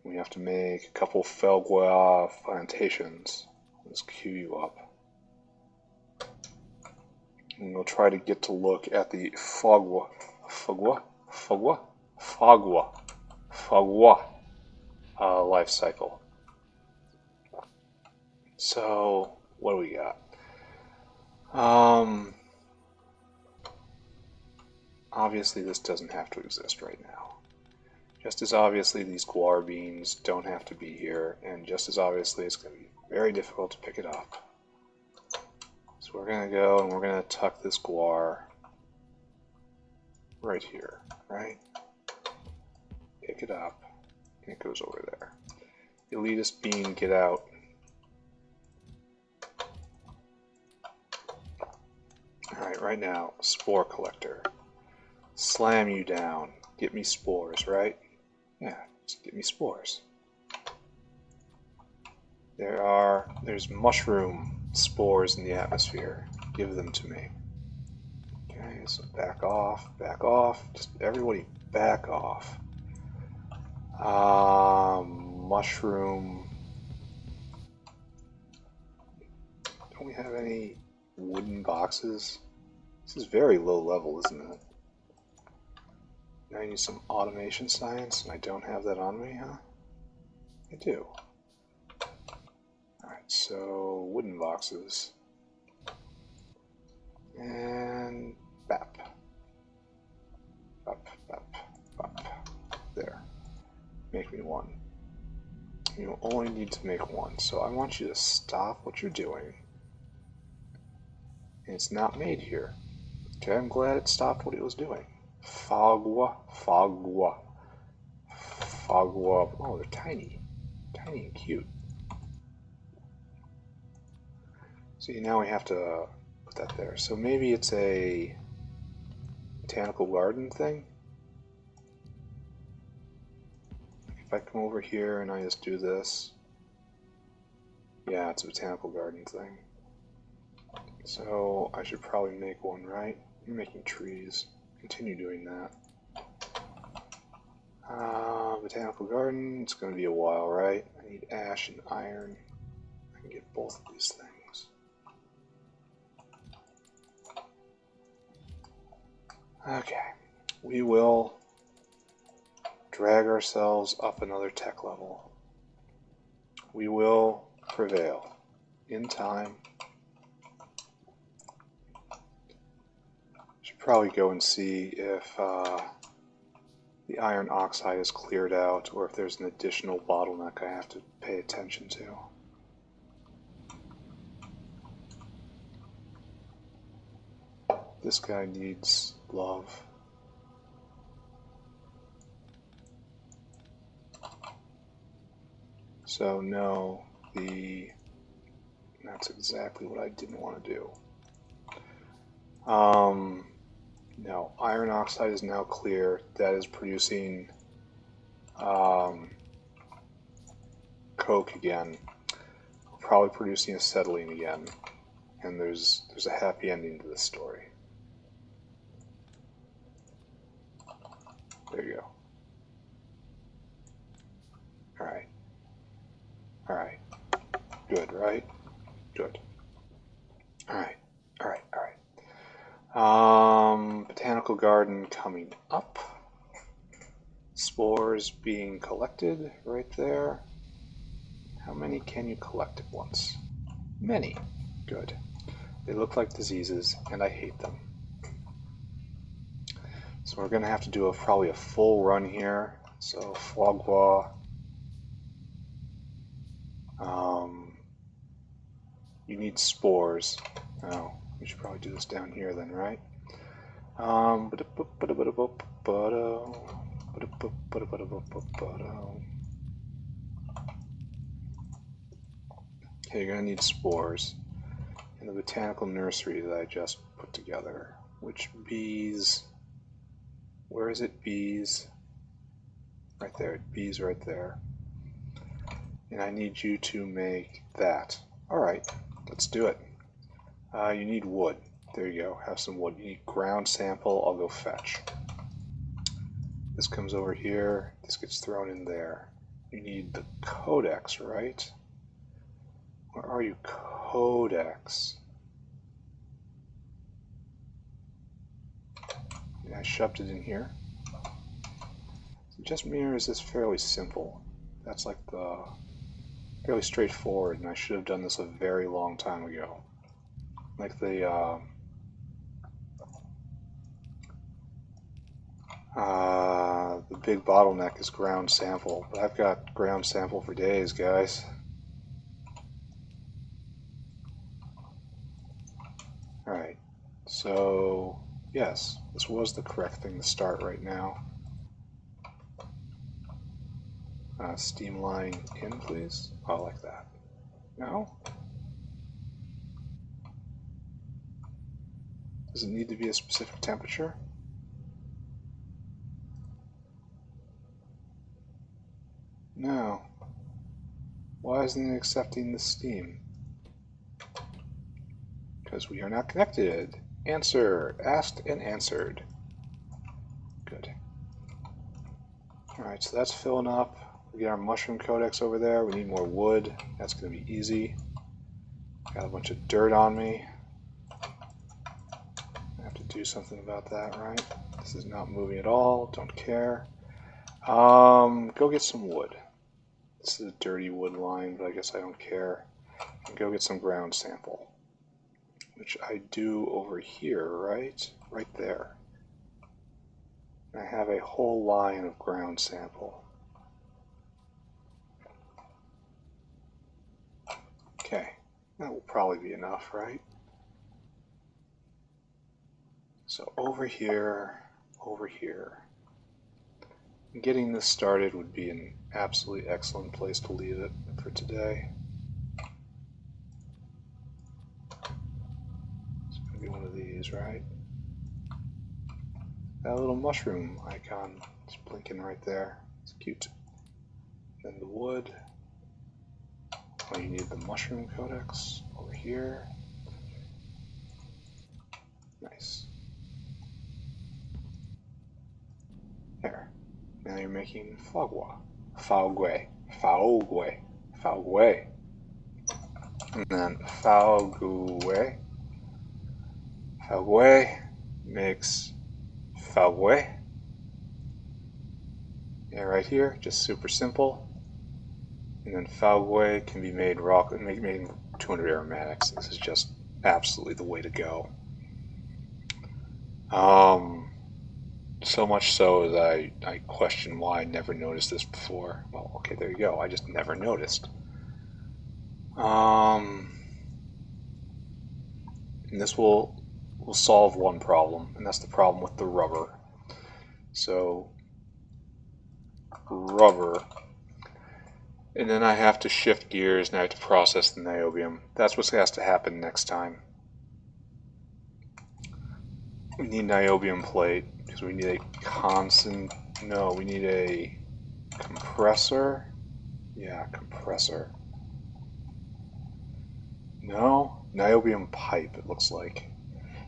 We have to make a couple Faugua plantations. Let's queue you up. And we'll try to get to look at the Faugua life cycle. So, what do we got? Obviously this doesn't have to exist right now. Just as obviously these guar beans don't have to be here, and just as obviously it's going to be very difficult to pick it up. So we're going to go and we're going to tuck this guar right here, right? Pick it up, and it goes over there. Elitist bean, get out. Alright, right now, spore collector. Slam you down. Get me spores, right? Yeah, just get me spores. There's mushroom spores in the atmosphere. Give them to me. Okay, so back off, just everybody back off. Mushroom. Don't we have any wooden boxes? This is very low level, isn't it? Now I need some automation science, and I don't have that on me, huh? I do. Alright, so wooden boxes. And bap. Bap. There. Make me one. You only need to make one, so I want you to stop what you're doing. And it's not made here. Okay, I'm glad it stopped what it was doing. Faugua. Oh, they're tiny. Tiny and cute. See, now we have to put that there. So maybe it's a botanical garden thing? If I come over here and I just do this. Yeah, it's a botanical garden thing. So I should probably make one, right? I'm making trees. Continue doing that. Botanical garden, it's going to be a while, right? I need ash and iron. I can get both of these things. Okay, we will drag ourselves up another tech level. We will prevail in time. Should probably go and see if the iron oxide is cleared out, or if there's an additional bottleneck I have to pay attention to. This guy needs love. So no, that's exactly what I didn't want to do. No, iron oxide is now clear. That is producing coke again. Probably producing acetylene again. And there's a happy ending to this story. There you go. Alright. right? Good. Alright, alright, alright. Botanical garden coming up. Spores being collected right there. How many can you collect at once? Many. Good. They look like diseases, and I hate them. So we're going to have to do probably a full run here. So Flogwa. You need spores. Oh, we should probably do this down here then, right? Okay, you're going to need spores in the botanical nursery that I just put together. Which bees? Where is it? Bees. Right there. Bees right there. And I need you to make that. Alright, let's do it. You need wood. There you go. Have some wood. You need ground sample. I'll go fetch. This comes over here. This gets thrown in there. You need the codex, right? Where are you? Codex. Yeah, I shoved it in here. So just mirrors is fairly simple. That's like the fairly straightforward, and I should have done this a very long time ago. Like the big bottleneck is ground sample, but I've got ground sample for days, guys. Alright, so yes, this was the correct thing to start right now. Steam line in, please. Oh, like that. No? Does it need to be a specific temperature? No. Why isn't it accepting the steam? Because we are not connected. Answer. Asked and answered. Good. Alright, so that's filling up. We get our mushroom codex over there. We need more wood. That's going to be easy. Got a bunch of dirt on me. I have to do something about that, right? This is not moving at all. Don't care. Go get some wood. This is a dirty wood line, but I guess I don't care. And go get some ground sample. Which I do over here, right? Right there. And I have a whole line of ground sample. Okay, that will probably be enough, right? So over here, over here. Getting this started would be an absolutely excellent place to leave it for today. It's going to be one of these, right? That little mushroom icon is blinking right there. It's cute. Then the wood. Oh, you need the mushroom codex over here. Nice. There. Now you're making Fogwa. Faugwe. Faugwe. Faugwe. And then Faugwe. Faugwe makes Faugwe. Yeah, right here, just super simple. And then Faugwe can be made raw, making 200 aromatics. This is just absolutely the way to go. So much so that I question why I never noticed this before. Well, okay, there you go. I just never noticed. And this will solve one problem, and that's the problem with the rubber. So, rubber. And then I have to shift gears and I have to process the niobium. That's what has to happen next time. We need niobium plate because we need a constant. No, we need a compressor. Yeah, compressor. No, niobium pipe, it looks like.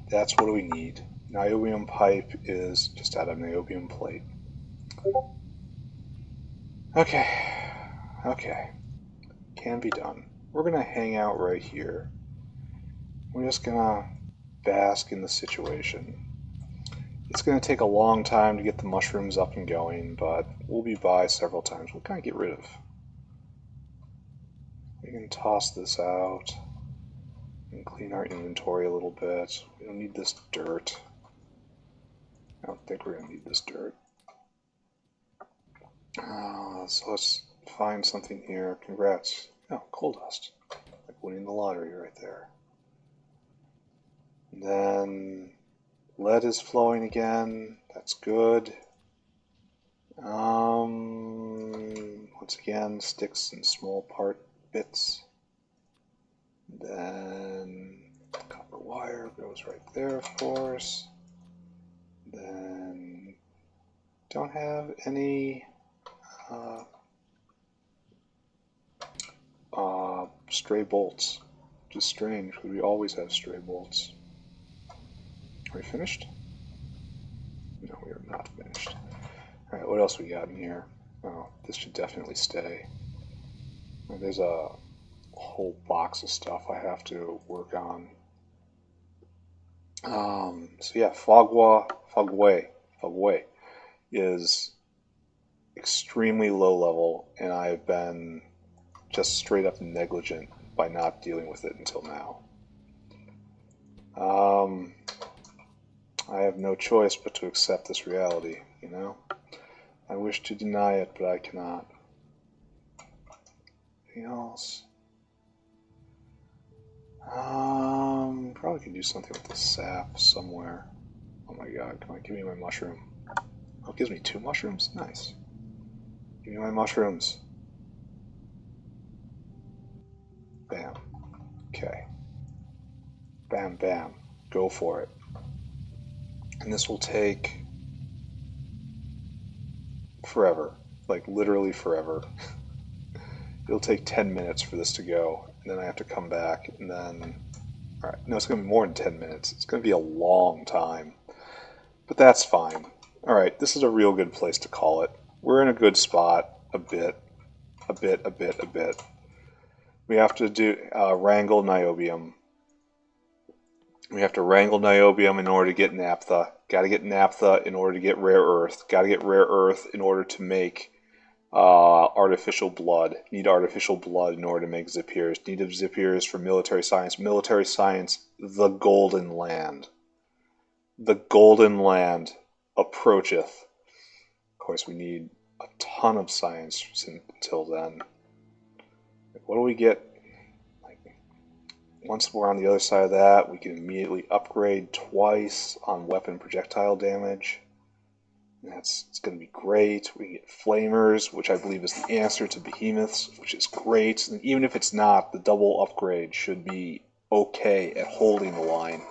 That's what we need. Niobium pipe is just out of niobium plate. Okay. Okay. Can be done. we're going to hang out right here. We're just going to bask in the situation. It's going to take a long time to get the mushrooms up and going, but we'll be by several times. We'll kind of get rid of. We can toss this out and clean our inventory a little bit. We don't need this dirt. I don't think we're going to need this dirt. So let's find something here. Congrats. Oh, coal dust. Like winning the lottery right there. And then lead is flowing again. That's good. Once again, sticks and small part bits. Then copper wire goes right there, of course. Then don't have any stray bolts. Which is strange, because we always have stray bolts. Are we finished? No, we are not finished. Alright, what else we got in here? Oh, this should definitely stay. There's a whole box of stuff I have to work on. So yeah, Fogway is extremely low level, and I've been just straight up negligent by not dealing with it until now. I have no choice but to accept this reality, you know? I wish to deny it, but I cannot. Anything else? Probably can do something with the sap somewhere. Oh my god, come on, give me my mushroom. Oh, it gives me 2 mushrooms? Nice. Give me my mushrooms. Bam. Okay. Bam, bam. Go for it. And this will take forever. Like, literally forever. It'll take 10 minutes for this to go. And then I have to come back, and then... Alright, no, it's going to be more than 10 minutes. It's going to be a long time. But that's fine. Alright, this is a real good place to call it. We're in a good spot. A bit. We have to do wrangle niobium. We have to wrangle niobium in order to get naphtha. Got to get naphtha in order to get rare earth. Got to get rare earth in order to make artificial blood. Need artificial blood in order to make zipiers. Need of zipiers for military science. Military science, the golden land. The golden land approacheth. Of course, we need a ton of science until then. What do we get? Once we're on the other side of that, we can immediately upgrade twice on weapon projectile damage. It's going to be great. We get flamers, which I believe is the answer to behemoths, which is great. And even if it's not, the double upgrade should be okay at holding the line.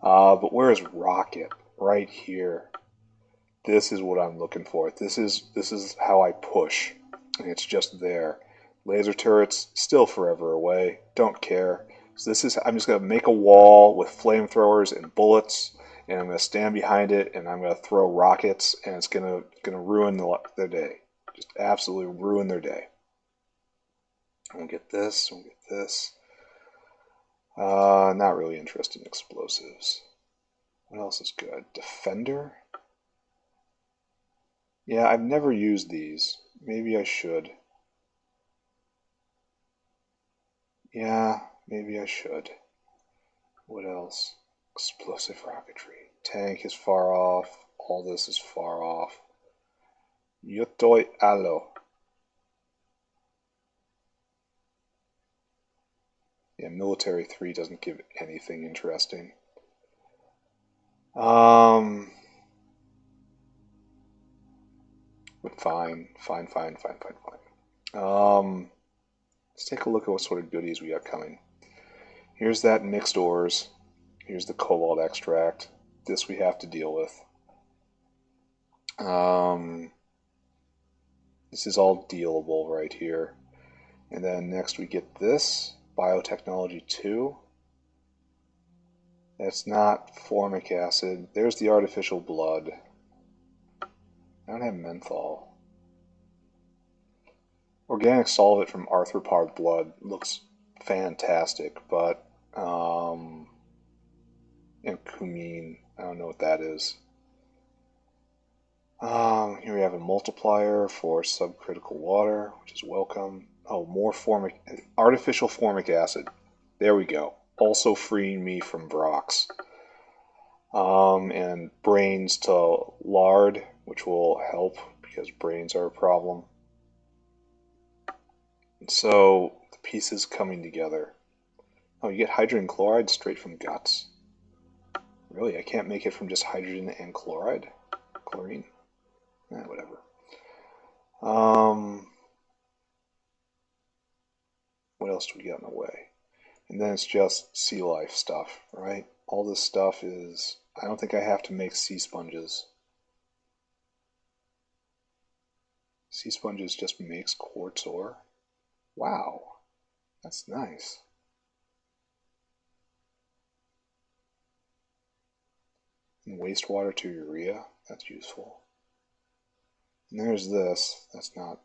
But where is rocket? Right here. This is what I'm looking for. This is how I push, and it's just there. Laser turrets still forever away. Don't care. So I'm just going to make a wall with flamethrowers and bullets, and I'm going to stand behind it, and I'm going to throw rockets, and it's going to ruin their day. Just absolutely ruin their day. We'll get this. We'll get this. Not really interested in explosives. What else is good? Defender? Yeah, I've never used these. Maybe I should. Yeah, maybe I should. What else? Explosive rocketry. Tank is far off. All this is far off. Yotoi alo. Yeah, military 3 doesn't give anything interesting. But fine. Let's take a look at what sort of goodies we got coming. Here's that mixed ores. Here's the cobalt extract. This we have to deal with. This is all dealable right here. And then next we get this, biotechnology 2. That's not formic acid. There's the artificial blood. I don't have menthol. Organic solvent from arthropod blood looks fantastic, but and cumene, I don't know what that is. Here we have a multiplier for subcritical water, which is welcome. Oh, more artificial formic acid. There we go. Also freeing me from Brox. And brains to lard, which will help because brains are a problem. And so the pieces coming together. Oh, you get hydrogen chloride straight from guts. Really, I can't make it from just hydrogen and chloride? Chlorine? Whatever. What else do we got in the way? And then it's just sea life stuff, right? All this stuff is... I don't think I have to make sea sponges. Sea sponges just makes quartz ore. Wow, that's nice. And wastewater to urea, that's useful. And there's this, that's not...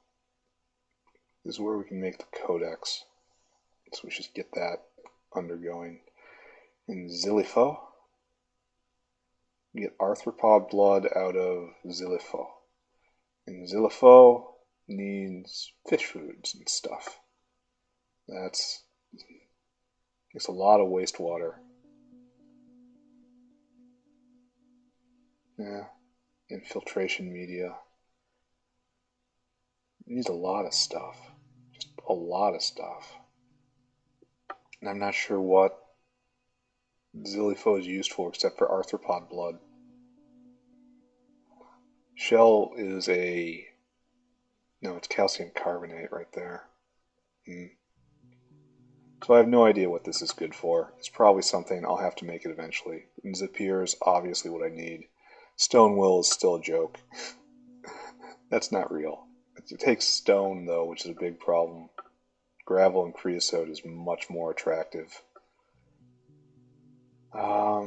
This is where we can make the codex. So we should get that undergoing. In Zilipho, we get arthropod blood out of Zilipho. And Zilipho needs fish foods and stuff. That's a lot of wastewater. Yeah, infiltration media. It needs a lot of stuff. Just a lot of stuff. And I'm not sure what Zilipho is used for except for arthropod blood. Shell is a... No, it's calcium carbonate right there. So I have no idea what this is good for. It's probably something I'll have to make it eventually. And Zapier is obviously what I need. Stone will is still a joke. That's not real. It takes stone, though, which is a big problem. Gravel and creosote is much more attractive. Why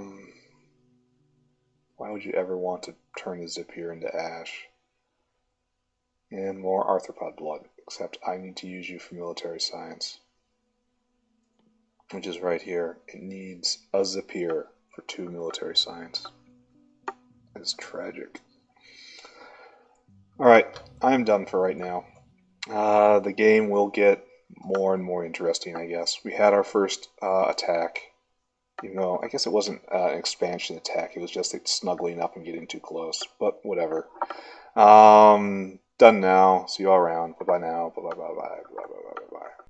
would you ever want to turn the Zapier into ash? And more arthropod blood, except I need to use you for military science. Which is right here. It needs a Zapier for 2 military science. It's tragic. Alright, I'm done for right now. The game will get more and more interesting, I guess. We had our first attack. Even though, I guess it wasn't an expansion attack. It was just like snuggling up and getting too close. But whatever. Done now. See you all around. Bye-bye now. Bye-bye, bye-bye, bye-bye, bye-bye.